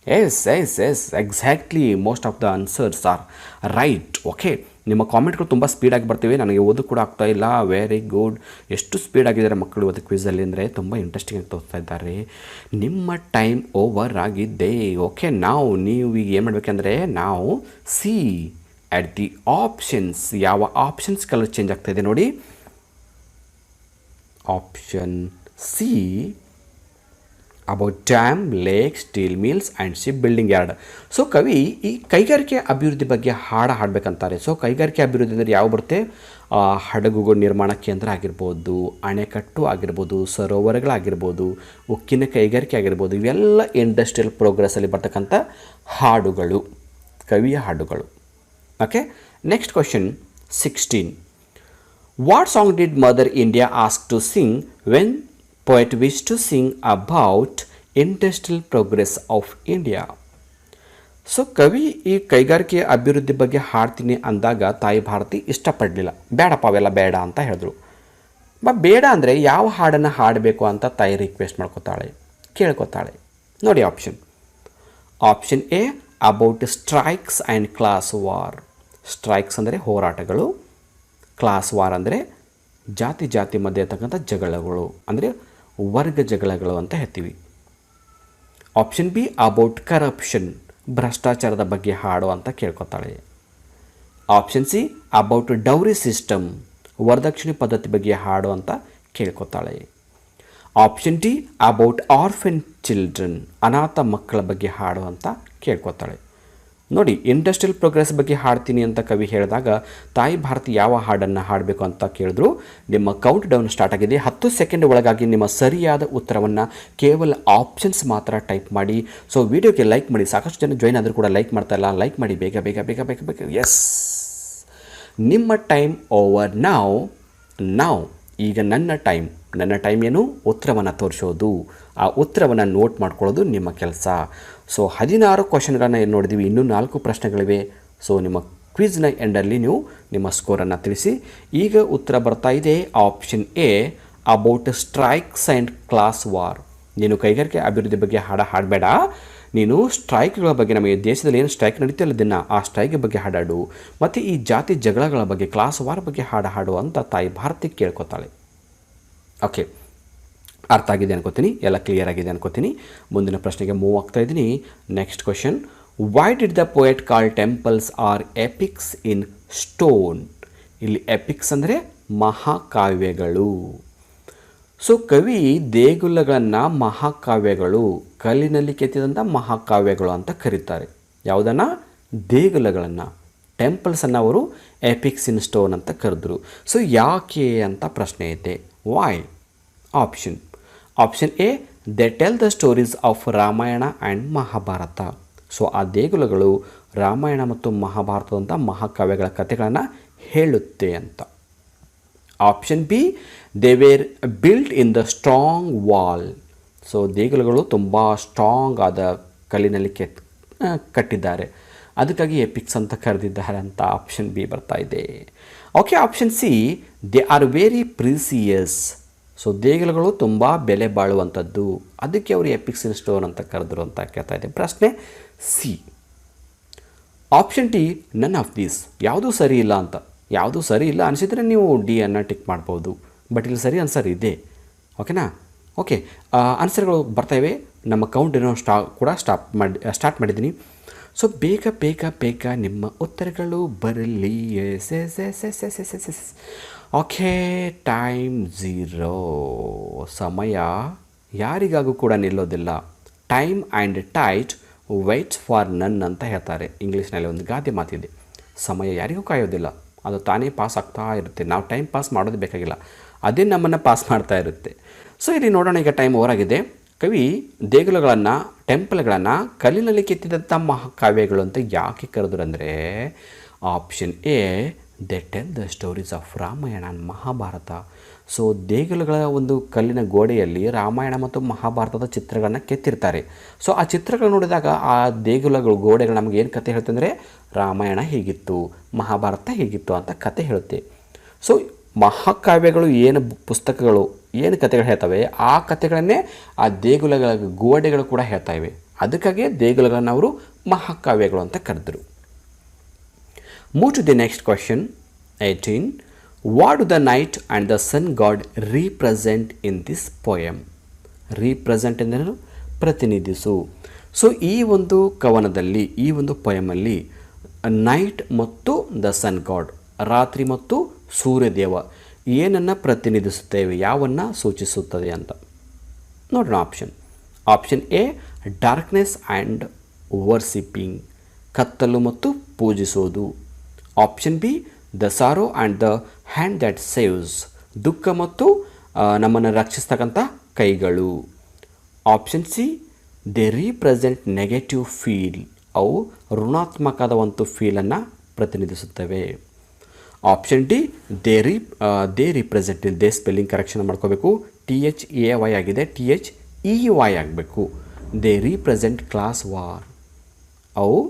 Yes exactly, most of the answers are right. Okay, ನಿಮ್ಮ ಕಾಮೆಂಟ್ಗಳು ತುಂಬ ಸ್ಪೀಡಾಗಿ ಬರ್ತಿವೆ, ನನಗೆ ಓದು ಕೂಡ ಆಗ್ತಾ ಇಲ್ಲ. Very good. ಎಷ್ಟು ಸ್ಪೀಡಾಗಿದ್ದಾರೆ ಮಕ್ಕಳು ಇವತ್ತು ಕ್ವಿಝಲ್ಲಿ ಅಂದರೆ ತುಂಬ ಇಂಟ್ರೆಸ್ಟಿಂಗ್ ಆಗಿ ತೋರಿಸ್ತಾ ಇದ್ದಾರೆ. ನಿಮ್ಮ ಟೈಮ್ ಓವರ್ ಆಗಿದೆ. ಓಕೆ, ನೀವು ಈಗ ಏನು ಮಾಡಬೇಕಂದ್ರೆ ನಾವು ಸಿ ಅಟ್ ದಿ ಆಪ್ಷನ್ಸ್. ಯಾವ ಆಪ್ಷನ್ಸ್ ಕಲರ್ ಚೇಂಜ್ ಆಗ್ತಾ ಇದೆ ನೋಡಿ. Option C about dam, lake, steel mills and ship building yard. So ಕವಿ ಈ ಕೈಗಾರಿಕೆ ಅಭಿವೃದ್ಧಿ ಬಗ್ಗೆ ಹಾಡಬೇಕಂತಾರೆ. ಸೊ ಕೈಗಾರಿಕೆ ಅಭಿವೃದ್ಧಿ ಅಂದರೆ ಯಾವ ಬರುತ್ತೆ? ಹಡಗುಗಳ ನಿರ್ಮಾಣ ಕೇಂದ್ರ ಆಗಿರ್ಬೋದು, ಅಣೆಕಟ್ಟು ಆಗಿರ್ಬೋದು, ಸರೋವರಗಳಾಗಿರ್ಬೋದು, ಉಕ್ಕಿನ ಕೈಗಾರಿಕೆ ಆಗಿರ್ಬೋದು, ಇವೆಲ್ಲ ಇಂಡಸ್ಟ್ರಿಯಲ್ ಪ್ರೋಗ್ರೆಸ್ಸಲ್ಲಿ ಬರ್ತಕ್ಕಂಥ ಹಾಡುಗಳು, ಕವಿಯ ಹಾಡುಗಳು. Okay, next question 16. What song did Mother India ask to sing when poet wished to sing about industrial progress of India? So ಕವಿ ಈ ಕೈಗಾರಿಕೆ ಅಭಿವೃದ್ಧಿ ಬಗ್ಗೆ ಹಾಡ್ತೀನಿ ಅಂದಾಗ ತಾಯಿ ಭಾರತಿ ಇಷ್ಟಪಡಲಿಲ್ಲ. ಬೇಡಪ್ಪ ಅವೆಲ್ಲ ಬೇಡ ಅಂತ ಹೇಳಿದ್ರು. ಬೇಡ ಅಂದರೆ ಯಾವ ಹಾಡನ್ನು ಹಾಡಬೇಕು ಅಂತ ತಾಯಿ ರಿಕ್ವೆಸ್ಟ್ ಕೇಳ್ಕೊತಾಳೆ. ನೋಡಿ option A about strikes and class war. Strikes ಅಂದರೆ ಹೋರಾಟಗಳು, ಕ್ಲಾಸ್ ವಾರ್ ಅಂದರೆ ಜಾತಿ ಮಧ್ಯೆ ಇರ್ತಕ್ಕಂಥ ಜಗಳಗಳು, ಅಂದರೆ ವರ್ಗ ಜಗಳಗಳು ಅಂತ ಹೇಳ್ತೀವಿ. ಆಪ್ಷನ್ ಬಿ ಅಬೌಟ್ ಕರಪ್ಷನ್, ಭ್ರಷ್ಟಾಚಾರದ ಬಗ್ಗೆ ಹಾಡು ಅಂತ ಕೇಳ್ಕೊತಾಳೆ. Option C about dowry system, ವರದಕ್ಷಿಣೆ ಪದ್ಧತಿ ಬಗ್ಗೆ ಹಾಡು ಅಂತ ಕೇಳ್ಕೊತಾಳೆ. Option D about orphan children, ಅನಾಥ ಮಕ್ಕಳ ಬಗ್ಗೆ ಹಾಡು ಅಂತ ಕೇಳ್ಕೊತಾಳೆ. ನೋಡಿ, ಇಂಡಸ್ಟ್ರಿಯಲ್ ಪ್ರೋಗ್ರೆಸ್ ಬಗ್ಗೆ ಹಾಡ್ತೀನಿ ಅಂತ ಕವಿ ಹೇಳಿದಾಗ ತಾಯಿ ಭಾರತಿ ಯಾವ ಹಾಡನ್ನು ಹಾಡಬೇಕು ಅಂತ ಕೇಳಿದ್ರು. ನಿಮ್ಮ ಕೌಂಟ್ ಡೌನ್ ಸ್ಟಾರ್ಟ್ ಆಗಿದೆ. 10 ಸೆಕೆಂಡ್ ಒಳಗಾಗಿ ನಿಮ್ಮ ಸರಿಯಾದ ಉತ್ತರವನ್ನು ಕೇವಲ ಆಪ್ಷನ್ಸ್ ಮಾತ್ರ ಟೈಪ್ ಮಾಡಿ. ಸೊ ವಿಡಿಯೋಗೆ ಲೈಕ್ ಮಾಡಿ. ಸಾಕಷ್ಟು ಜನ ಜಾಯ್ನ್ ಆದರೂ ಕೂಡ ಲೈಕ್ ಮಾಡ್ತಾ ಇಲ್ಲ. ಲೈಕ್ ಮಾಡಿ ಬೇಗ ಬೇಗ ಬೇಗ ಬೇಗ ಬೇಗ. ಎಸ್, ನಿಮ್ಮ ಟೈಮ್ ಓವರ್ ನಾವು ಈಗ ನನ್ನ ಟೈಮ್ ಏನು? ಉತ್ತರವನ್ನು ತೋರಿಸೋದು, ಆ ಉತ್ತರವನ್ನು ನೋಟ್ ಮಾಡ್ಕೊಳ್ಳೋದು ನಿಮ್ಮ ಕೆಲಸ. ಸೊ 16 ಕ್ವಶನ್ಗಳನ್ನು ಏನು ನೋಡಿದ್ದೀವಿ, ಇನ್ನೂ 4 ಪ್ರಶ್ನೆಗಳಿವೆ. ಸೊ ನಿಮ್ಮ ಕ್ವಿಜ್ನ ಎಂಡಲ್ಲಿ ನೀವು ನಿಮ್ಮ ಸ್ಕೋರನ್ನು ತಿಳಿಸಿ. ಈಗ ಉತ್ತರ ಬರ್ತಾ ಇದೆ option A about strikes and class war. ನೀನು ಕೈಗಾರಿಕೆ ಅಭಿವೃದ್ಧಿ ಬಗ್ಗೆ ಹಾಡಬೇಡ, ನೀನು ಸ್ಟ್ರೈಕ್ಗಳ ಬಗ್ಗೆ, ನಮಗೆ ದೇಶದಲ್ಲಿ ಏನು ಸ್ಟ್ರೈಕ್ ನಡೀತಿಲ್ಲ ದಿನ, ಆ ಸ್ಟ್ರೈಕ್ ಬಗ್ಗೆ ಹಾಡಾಡು, ಮತ್ತು ಈ ಜಾತಿ ಜಗಳಗಳ ಬಗ್ಗೆ, ಕ್ಲಾಸ್ ವಾರ್ ಬಗ್ಗೆ ಹಾಡು ಅಂತ ತಾಯಿ ಭಾರತಿ ಕೇಳ್ಕೊತಾಳೆ. ಓಕೆ, ಅರ್ಥ ಆಗಿದೆ ಅನ್ಕೋತೀನಿ, ಎಲ್ಲ ಕ್ಲಿಯರ್ ಆಗಿದೆ ಅನ್ಕೋತೀನಿ. ಮುಂದಿನ ಪ್ರಶ್ನೆಗೆ ಮೂವ್ ಆಗ್ತಾ ಇದ್ದೀನಿ. Next question, why did the poet call temples are epics in stone? ಇಲ್ಲಿ ಎಪಿಕ್ಸ್ ಅಂದರೆ ಮಹಾಕಾವ್ಯಗಳು. ಸೊ ಕವಿ ದೇಗುಲಗಳನ್ನು ಮಹಾಕಾವ್ಯಗಳು, ಕಲ್ಲಿನಲ್ಲಿ ಕೆತ್ತಿದಂಥ ಮಹಾಕಾವ್ಯಗಳು ಅಂತ ಕರೀತಾರೆ. ಯಾವುದನ್ನು? ದೇಗುಲಗಳನ್ನು, ಟೆಂಪಲ್ಸನ್ನು ಅವರು ಎಪಿಕ್ಸ್ ಇನ್ ಸ್ಟೋನ್ ಅಂತ ಕರೆದ್ರು. ಸೊ ಯಾಕೆ ಅಂತ ಪ್ರಶ್ನೆ ಇದೆ. Why? Option A they tell the stories of Ramayana and Mahabharata. So ಆ ದೇಗುಲಗಳು ರಾಮಾಯಣ ಮತ್ತು ಮಹಾಭಾರತದಂಥ ಮಹಾಕಾವ್ಯಗಳ ಕಥೆಗಳನ್ನು ಹೇಳುತ್ತೆ ಅಂತ. Option B they were built in the strong wall. So ದೇಗುಲಗಳು ತುಂಬ ಸ್ಟ್ರಾಂಗ್ ಆದ ಕಲ್ಲಿನಲ್ಲಿ ಕಟ್ಟಿದ್ದಾರೆ, ಅದಕ್ಕಾಗಿ ಎಪಿಕ್ಸ್ ಅಂತ ಕರೆದಿದ್ದಾರೆ ಅಂತ ಆಪ್ಷನ್ ಬಿ ಬರ್ತಾ ಇದೆ. Okay, option C they are very precious. So ದೇಗುಲಗಳು ತುಂಬ ಬೆಲೆ ಬಾಳುವಂಥದ್ದು, ಅದಕ್ಕೆ ಅವರು ಎಪಿಕ್ಸ್ ಇನ್ ಸ್ಟೋನ್ ಅಂತ ಕರೆದ್ರು ಅಂತ ಕೇಳ್ತಾ ಇದೆ. ಪ್ರಶ್ನೆ C. Option D none of these. ಯಾವುದೂ ಸರಿ ಇಲ್ಲ ಅಂತ, ಯಾವುದೂ ಸರಿ ಇಲ್ಲ ಅನಿಸಿದರೆ ನೀವು ಡಿ ಅನ್ನು ಟಿಕ್ ಮಾಡ್ಬೋದು. ಬಟ್ ಇಲ್ಲಿ ಸರಿ ಆನ್ಸರ್ ಇದೆ. ಓಕೆನಾ? ಓಕೆ, ಆನ್ಸರ್ಗಳು ಬರ್ತಾಯಿವೆ. ನಮ್ಮ ಕೌಂಟ್ ಏನೋ ಸ್ಟಾರ್ಟ್ ಮಾಡಿದ್ದೀನಿ. ಸೊ ಬೇಗ ಬೇಗ ಬೇಗ ನಿಮ್ಮ ಉತ್ತರಗಳು ಬರಲಿ. ಎಸ್. Okay, time 0. ಸಮಯ ಯಾರಿಗಾಗೂ ಕೂಡ ನಿಲ್ಲೋದಿಲ್ಲ. Time and tide waits for none ಅಂತ ಹೇಳ್ತಾರೆ. ಇಂಗ್ಲೀಷ್ನಲ್ಲಿ ಒಂದು ಗಾದೆ ಮಾತಿದೆ, ಸಮಯ ಯಾರಿಗೂ ಕಾಯೋದಿಲ್ಲ, ಅದು ತಾನೇ ಪಾಸ್ ಆಗ್ತಾ ಇರುತ್ತೆ. ನಾವು ಟೈಮ್ ಪಾಸ್ ಮಾಡೋದು ಬೇಕಾಗಿಲ್ಲ, ಅದೇ ನಮ್ಮನ್ನು ಪಾಸ್ ಮಾಡ್ತಾ ಇರುತ್ತೆ. ಸೊ ಇಲ್ಲಿ ನೋಡೋಣ, ಈಗ ಟೈಮ್ ಓವರ್ ಆಗಿದೆ. ಕವಿ ದೇಗುಲಗಳನ್ನು, ಟೆಂಪಲ್ಗಳನ್ನು ಕಲ್ಲಿನಲ್ಲಿ ಕೆತ್ತಿದಂಥ ಮಹಾಕಾವ್ಯಗಳು ಅಂತ ಯಾಕೆ ಕರೆದ್ರು ಅಂದರೆ, option A they tell the stories of Ramayana and Mahabharata. So ದೇಗುಲಗಳ ಒಂದು ಕಲ್ಲಿನ ಗೋಡೆಯಲ್ಲಿ ರಾಮಾಯಣ ಮತ್ತು ಮಹಾಭಾರತದ ಚಿತ್ರಗಳನ್ನ ಕೆತ್ತಿರ್ತಾರೆ. ಸೊ ಆ ಚಿತ್ರಗಳು ನೋಡಿದಾಗ ಆ ದೇಗುಲಗಳು ಗೋಡೆಗಳು ನಮಗೆ ಏನು ಕತೆ ಹೇಳುತ್ತೆ ಅಂದರೆ, ರಾಮಾಯಣ ಹೀಗಿತ್ತು, ಮಹಾಭಾರತ ಹೀಗಿತ್ತು ಅಂತ ಕತೆ ಹೇಳುತ್ತೆ. ಸೊ ಮಹಾಕಾವ್ಯಗಳು ಏನು ಪುಸ್ತಕಗಳು ಏನು ಕತೆಗಳು ಹೇಳ್ತವೆ, ಆ ಕತೆಗಳನ್ನೇ ಆ ದೇಗುಲಗಳ ಗೋಡೆಗಳು ಕೂಡ ಹೇಳ್ತಾ ಇವೆ. ಅದಕ್ಕಾಗಿ ದೇಗುಲಗಳನ್ನು ಅವರು ಮಹಾಕಾವ್ಯಗಳು ಅಂತ ಕರೆದರು. Move to the next question, 18. What do the night and the sun god represent in this poem? Represent ಎಂದರೇನು? ಪ್ರತಿನಿಧಿಸು. ಸೊ ಈ ಒಂದು ಕವನದಲ್ಲಿ, ಈ ಒಂದು ಪೊಯಮಲ್ಲಿ ನೈಟ್ ಮತ್ತು ದ ಸನ್ ಗಾಡ್, ರಾತ್ರಿ ಮತ್ತು ಸೂರ್ಯದೇವ ಏನನ್ನು ಪ್ರತಿನಿಧಿಸುತ್ತೇವೆ, ಯಾವನ್ನು ಸೂಚಿಸುತ್ತದೆ ಅಂತ ನೋಡೋಣ. Option A darkness and worshipping, ಕತ್ತಲು ಮತ್ತು ಪೂಜಿಸೋದು. Option B the sorrow and the hand that saves, ದುಃಖ ಮತ್ತು ನಮ್ಮನ್ನು ರಕ್ಷಿಸ್ತಕ್ಕಂಥ ಕೈಗಳು. Option C they represent negative feel, ಅವು ಋಣಾತ್ಮಕದ ಒಂದು ಫೀಲನ್ನು ಪ್ರತಿನಿಧಿಸುತ್ತವೆ. Option D they represent, they spelling correction ಮಾಡ್ಕೋಬೇಕು, THEAY ಆಗಿದೆ, THEY ಆಗಬೇಕು. ದೇ ರೀಪ್ರೆಸೆಂಟ್ ಕ್ಲಾಸ್ ವಾರ್, ಅವು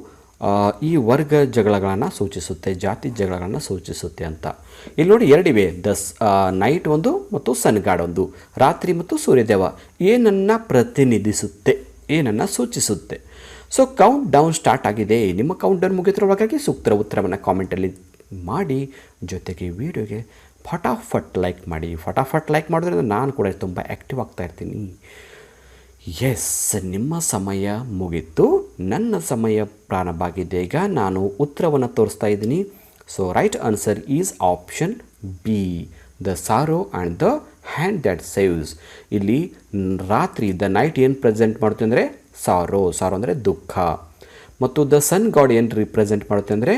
ಈ ವರ್ಗ ಜಗಳಗಳನ್ನು ಸೂಚಿಸುತ್ತೆ, ಜಾತಿ ಜಗಳಗಳನ್ನು ಸೂಚಿಸುತ್ತೆ ಅಂತ. ಇಲ್ಲಿ ನೋಡಿ ಎರಡಿವೆ, ನೈಟ್ ಒಂದು ಮತ್ತು ಸನ್ ಗಾಡ್ ಒಂದು, ರಾತ್ರಿ ಮತ್ತು ಸೂರ್ಯದೇವ ಏನನ್ನು ಪ್ರತಿನಿಧಿಸುತ್ತೆ, ಏನನ್ನು ಸೂಚಿಸುತ್ತೆ. ಸೊ ಕೌಂಟ್ ಡೌನ್ ಸ್ಟಾರ್ಟ್ ಆಗಿದೆ. ನಿಮ್ಮ ಕೌಂಟ್ ಡೌನ್ ಮುಗಿದ್ರೊಳಗಾಗಿ ಸೂಕ್ತ ಉತ್ತರವನ್ನು ಕಾಮೆಂಟಲ್ಲಿ ಮಾಡಿ, ಜೊತೆಗೆ ವಿಡಿಯೋಗೆ ಫಟಾಫಟ್ ಲೈಕ್ ಮಾಡಿ. ಫಟಾಫಟ್ ಲೈಕ್ ಮಾಡೋದ್ರಿಂದ ನಾನು ಕೂಡ ತುಂಬ ಆ್ಯಕ್ಟಿವ್ ಆಗ್ತಾ ಇರ್ತೀನಿ. ಎಸ್, ನಿಮ್ಮ ಸಮಯ ಮುಗಿತು, ನನ್ನ ಸಮಯ ಪ್ರಾರಂಭವಾಗಿದೆ. ಈಗ ನಾನು ಉತ್ತರವನ್ನು ತೋರಿಸ್ತಾ ಇದ್ದೀನಿ. So right answer is option B, the sorrow and the hand that saves. ಇಲ್ಲಿ ರಾತ್ರಿ ದ ನೈಟ್ ಏನು ಪ್ರೆಸೆಂಟ್ ಮಾಡುತ್ತೆ ಅಂದರೆ ಸಾರೋ ಅಂದರೆ ದುಃಖ, ಮತ್ತು ದ ಸನ್ ಗಾಡ್ ಏನು ರಿಪ್ರೆಸೆಂಟ್ ಮಾಡುತ್ತೆ ಅಂದರೆ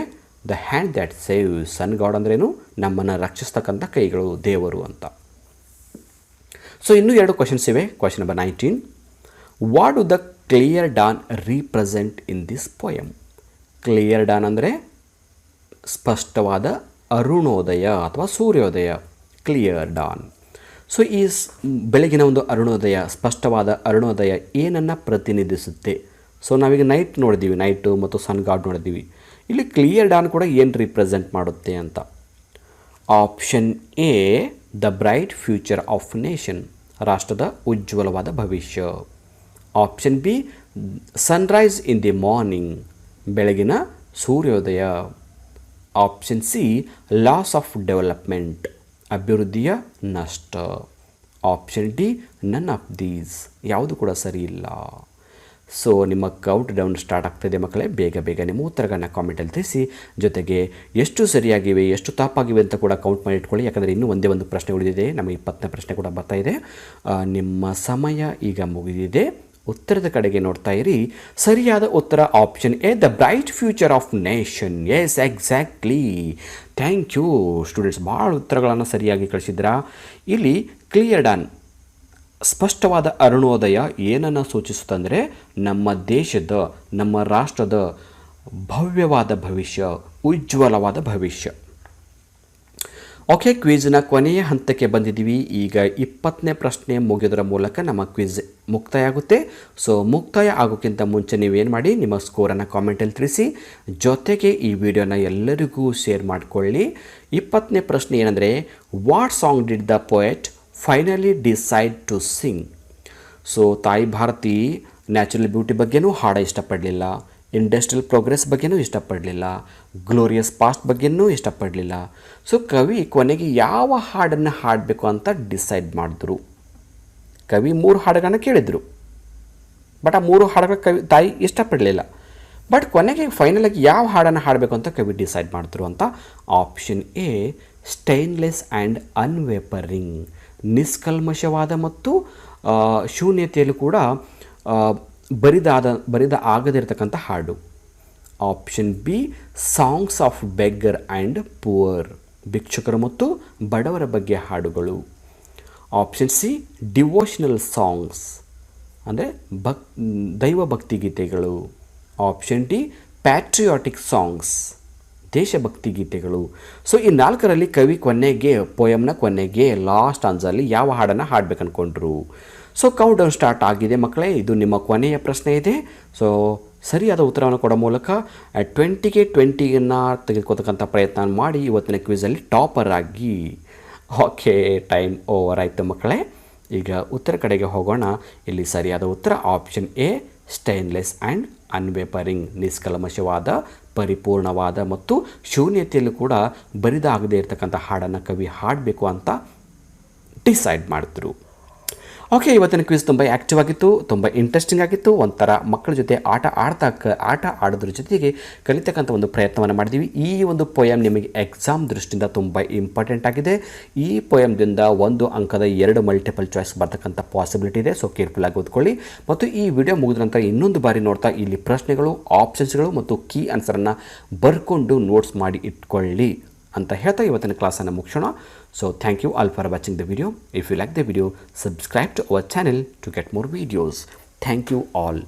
the hand that saves. Sun god ಅಂದ್ರೇನು? ನಮ್ಮನ್ನು ರಕ್ಷಿಸ್ತಕ್ಕಂಥ ಕೈಗಳು, ದೇವರು ಅಂತ. ಸೊ ಇನ್ನೂ 2 ಕ್ವಶನ್ಸ್ ಇವೆ. Question number 19. What do the clear Don represent in this poem? Clear Don ಅಂದರೆ ಸ್ಪಷ್ಟವಾದ ಅರುಣೋದಯ ಅಥವಾ ಸೂರ್ಯೋದಯ, ಕ್ಲಿಯರ್ ಡಾನ್. ಸೊ ಈ ಬೆಳಗಿನ ಒಂದು ಅರುಣೋದಯ, ಸ್ಪಷ್ಟವಾದ ಅರುಣೋದಯ ಏನನ್ನು ಪ್ರತಿನಿಧಿಸುತ್ತೆ? ಸೊ ನಾವೀಗ ನೈಟ್ ನೋಡಿದ್ದೀವಿ, ನೈಟು ಮತ್ತು ಸನ್ ಗಾಡ್ ನೋಡಿದ್ದೀವಿ. ಇಲ್ಲಿ ಕ್ಲಿಯರ್ ಡಾನ್ ಕೂಡ ಏನು ರಿಪ್ರೆಸೆಂಟ್ ಮಾಡುತ್ತೆ ಅಂತ. Option A the bright future of nation, ರಾಷ್ಟ್ರದ ಉಜ್ವಲವಾದ ಭವಿಷ್ಯ. Option B Sunrise in the morning, ಬೆಳಗಿನ ಸೂರ್ಯೋದಯ. Option C loss of development, ಅಭಿವೃದ್ಧಿಯ ನಷ್ಟ. Option D none of these, ಯಾವುದು ಕೂಡ ಸರಿ ಇಲ್ಲ. ಸೊ ನಿಮ್ಮ ಕೌಂಟ್ ಡೌನ್ ಸ್ಟಾರ್ಟ್ ಆಗ್ತಾಯಿದೆ ಮಕ್ಕಳೇ. ಬೇಗ ನಿಮ್ಮ ಉತ್ತರಗಳನ್ನ ಕಾಮೆಂಟಲ್ಲಿ ತಿಳಿಸಿ. ಜೊತೆಗೆ ಎಷ್ಟು ಸರಿಯಾಗಿವೆ, ಎಷ್ಟು ತಪ್ಪಾಗಿವೆ ಅಂತ ಕೂಡ ಕೌಂಟ್ ಮಾಡಿ ಇಟ್ಕೊಳ್ಳಿ. ಯಾಕಂದರೆ ಇನ್ನೂ ಒಂದೇ ಪ್ರಶ್ನೆ ಉಳಿದಿದೆ, ನಮಗೆ 20ನೇ ಪ್ರಶ್ನೆ ಕೂಡ ಬರ್ತಾ ಇದೆ. ನಿಮ್ಮ ಸಮಯ ಈಗ ಮುಗಿದಿದೆ. ಉತ್ತರದ ಕಡೆಗೆ ನೋಡ್ತಾ ಇರಿ. ಸರಿಯಾದ ಉತ್ತರ option A, the bright future of nation. Yes, exactly. Thank you students, ಭಾಳ ಉತ್ತರಗಳನ್ನು ಸರಿಯಾಗಿ ಕಳಿಸಿದ್ರಾ. ಇಲ್ಲಿ ಕ್ಲಿಯರ್ ಡಾನ್, ಸ್ಪಷ್ಟವಾದ ಅರುಣೋದಯ ಏನನ್ನು ಸೂಚಿಸುತ್ತಂದರೆ ನಮ್ಮ ದೇಶದ, ನಮ್ಮ ರಾಷ್ಟ್ರದ ಭವ್ಯವಾದ ಭವಿಷ್ಯ, ಉಜ್ವಲವಾದ ಭವಿಷ್ಯ. ಓಕೆ, ಕ್ವಿಜ್ನ ಕೊನೆಯ ಹಂತಕ್ಕೆ ಬಂದಿದ್ದೀವಿ. ಈಗ 20ನೇ ಪ್ರಶ್ನೆ ಮುಗಿಯೋದರ ಮೂಲಕ ನಮ್ಮ ಕ್ವಿಜ್ ಮುಕ್ತಾಯ ಆಗುತ್ತೆ. ಸೊ ಮುಕ್ತಾಯ ಆಗೋಕ್ಕಿಂತ ಮುಂಚೆ ನೀವೇನು ಮಾಡಿ, ನಿಮ್ಮ ಸ್ಕೋರನ್ನು ಕಾಮೆಂಟಲ್ಲಿ ತಿಳಿಸಿ. ಜೊತೆಗೆ ಈ ವಿಡಿಯೋನ ಎಲ್ಲರಿಗೂ ಶೇರ್ ಮಾಡಿಕೊಳ್ಳಿ. 20ನೇ ಪ್ರಶ್ನೆ ಏನಂದರೆ, what song did the poet finally decide to sing? So ತಾಯಿ ಭಾರತಿ ನ್ಯಾಚುರಲ್ ಬ್ಯೂಟಿ ಬಗ್ಗೆನೂ ಹಾಡ ಇಷ್ಟಪಡಲಿಲ್ಲ, ಇಂಡಸ್ಟ್ರಿಯಲ್ ಪ್ರೋಗ್ರೆಸ್ ಬಗ್ಗೆನೂ ಇಷ್ಟಪಡಲಿಲ್ಲ, ಗ್ಲೋರಿಯಸ್ ಪಾಸ್ಟ್ ಬಗ್ಗೆನೂ ಇಷ್ಟಪಡಲಿಲ್ಲ. ಸೊ ಕವಿ ಕೊನೆಗೆ ಯಾವ ಹಾಡನ್ನು ಹಾಡಬೇಕು ಅಂತ ಡಿಸೈಡ್ ಮಾಡಿದ್ರು. ಕವಿ 3 ಹಾಡುಗಳನ್ನ ಕೇಳಿದರು, ಬಟ್ ಆ 3 ಹಾಡುಗಳ ತಾಯಿ ಇಷ್ಟಪಡಲಿಲ್ಲ. ಬಟ್ ಕೊನೆಗೆ ಫೈನಲಾಗಿ ಯಾವ ಹಾಡನ್ನು ಹಾಡಬೇಕು ಅಂತ ಕವಿ ಡಿಸೈಡ್ ಮಾಡಿದ್ರು ಅಂತ. Option A stainless and unwavering, ನಿಷ್ಕಲ್ಮಶವಾದ ಮತ್ತು ಶೂನ್ಯತೆಯಲ್ಲೂ ಕೂಡ ಬರಿದ ಆಗದಿರತಕ್ಕಂಥ ಹಾಡು. Option B songs of beggar and poor, ಭಿಕ್ಷುಕರು ಮತ್ತು ಬಡವರ ಬಗ್ಗೆ ಹಾಡುಗಳು. ಆಪ್ಷನ್ ಸಿ ಡಿವೋಷನಲ್ ಸಾಂಗ್ಸ್, ಅಂದರೆ ದೈವ ಭಕ್ತಿ ಗೀತೆಗಳು. ಆಪ್ಷನ್ ಡಿ ಪ್ಯಾಟ್ರಿಯಾಟಿಕ್ ಸಾಂಗ್ಸ್, ದೇಶಭಕ್ತಿ ಗೀತೆಗಳು. ಸೊ ಈ 4ರಲ್ಲಿ ಕವಿ ಕೊನೆಗೆ, ಪೋಯಮ್ನ ಕೊನೆಗೆ ಲಾಸ್ಟ್ ಆನ್ಸರ್ಲಿ ಯಾವ ಹಾಡನ್ನು ಹಾಡಬೇಕು ಅಂದ್ಕೊಂಡ್ರು. ಸೊ ಕೌಂಟ್ ಡೌನ್ ಸ್ಟಾರ್ಟ್ ಆಗಿದೆ ಮಕ್ಕಳೇ. ಇದು ನಿಮ್ಮ ಕೊನೆಯ ಪ್ರಶ್ನೆ ಇದೆ. ಸೊ ಸರಿಯಾದ ಉತ್ತರವನ್ನು ಕೊಡೋ ಮೂಲಕ 20ಗೆ 20ಯನ್ನು ತೆಗೆದುಕೋತಕ್ಕಂಥ ಪ್ರಯತ್ನ ಮಾಡಿ ಇವತ್ತಿನ ಕ್ವಿಝಲ್ಲಿ ಟಾಪರ್ ಆಗಿ. ಓಕೆ, ಟೈಮ್ ಓವರ್ ಆಯಿತು ಮಕ್ಕಳೇ. ಈಗ ಉತ್ತರ ಕಡೆಗೆ ಹೋಗೋಣ. ಇಲ್ಲಿ ಸರಿಯಾದ ಉತ್ತರ option A stainless and unwavering, ನಿಷ್ಕಲ್ಮಶವಾದ ಪರಿಪೂರ್ಣವಾದ ಮತ್ತು ಶೂನ್ಯತೆಯಲ್ಲೂ ಕೂಡ ಬರಿದಾಗದೇ ಇರತಕ್ಕಂಥ ಹಾಡನ್ನು ಕವಿ ಹಾಡಬೇಕು ಅಂತ ಡಿಸೈಡ್ ಮಾಡಿದ್ರು. ಓಕೆ, ಇವತ್ತಿನ ಕ್ವಿಜ್ ತುಂಬ ಆ್ಯಕ್ಟಿವ್ ಆಗಿತ್ತು, ತುಂಬ ಇಂಟ್ರೆಸ್ಟಿಂಗ್ ಆಗಿತ್ತು. ಒಂಥರ ಮಕ್ಕಳ ಜೊತೆ ಆಟ ಆಡೋದ್ರ ಜೊತೆಗೆ ಕಲಿತಕ್ಕಂಥ ಒಂದು ಪ್ರಯತ್ನವನ್ನು ಮಾಡಿದ್ದೀವಿ. ಈ ಒಂದು ಪೊಯಮ್ ನಿಮಗೆ ಎಕ್ಸಾಮ್ ದೃಷ್ಟಿಯಿಂದ ತುಂಬ ಇಂಪಾರ್ಟೆಂಟ್ ಆಗಿದೆ. ಈ ಪೊಯಮ್ದಿಂದ 1 ಅಂಕದ 2 ಮಲ್ಟಿಪಲ್ ಚಾಯ್ಸ್ ಬರ್ತಕ್ಕಂಥ ಪಾಸಿಬಿಲಿಟಿ ಇದೆ. ಸೊ ಕೇರ್ಫುಲ್ಲಾಗಿ ಓದ್ಕೊಳ್ಳಿ. ಮತ್ತು ಈ ವಿಡಿಯೋ ಮುಗಿದ ನಂತರ ಇನ್ನೊಂದು ಬಾರಿ ನೋಡ್ತಾ ಇಲ್ಲಿ ಪ್ರಶ್ನೆಗಳು, ಆಪ್ಷನ್ಸ್ಗಳು ಮತ್ತು ಕೀ ಆನ್ಸರನ್ನು ಬರ್ಕೊಂಡು ನೋಟ್ಸ್ ಮಾಡಿ ಇಟ್ಕೊಳ್ಳಿ ಅಂತ ಹೇಳ್ತಾ ಇವತ್ತಿನ ಕ್ಲಾಸನ್ನು ಮುಗಿಸೋಣ. So thank you all for watching the video. If you like the video, subscribe to our channel to get more videos. Thank you all.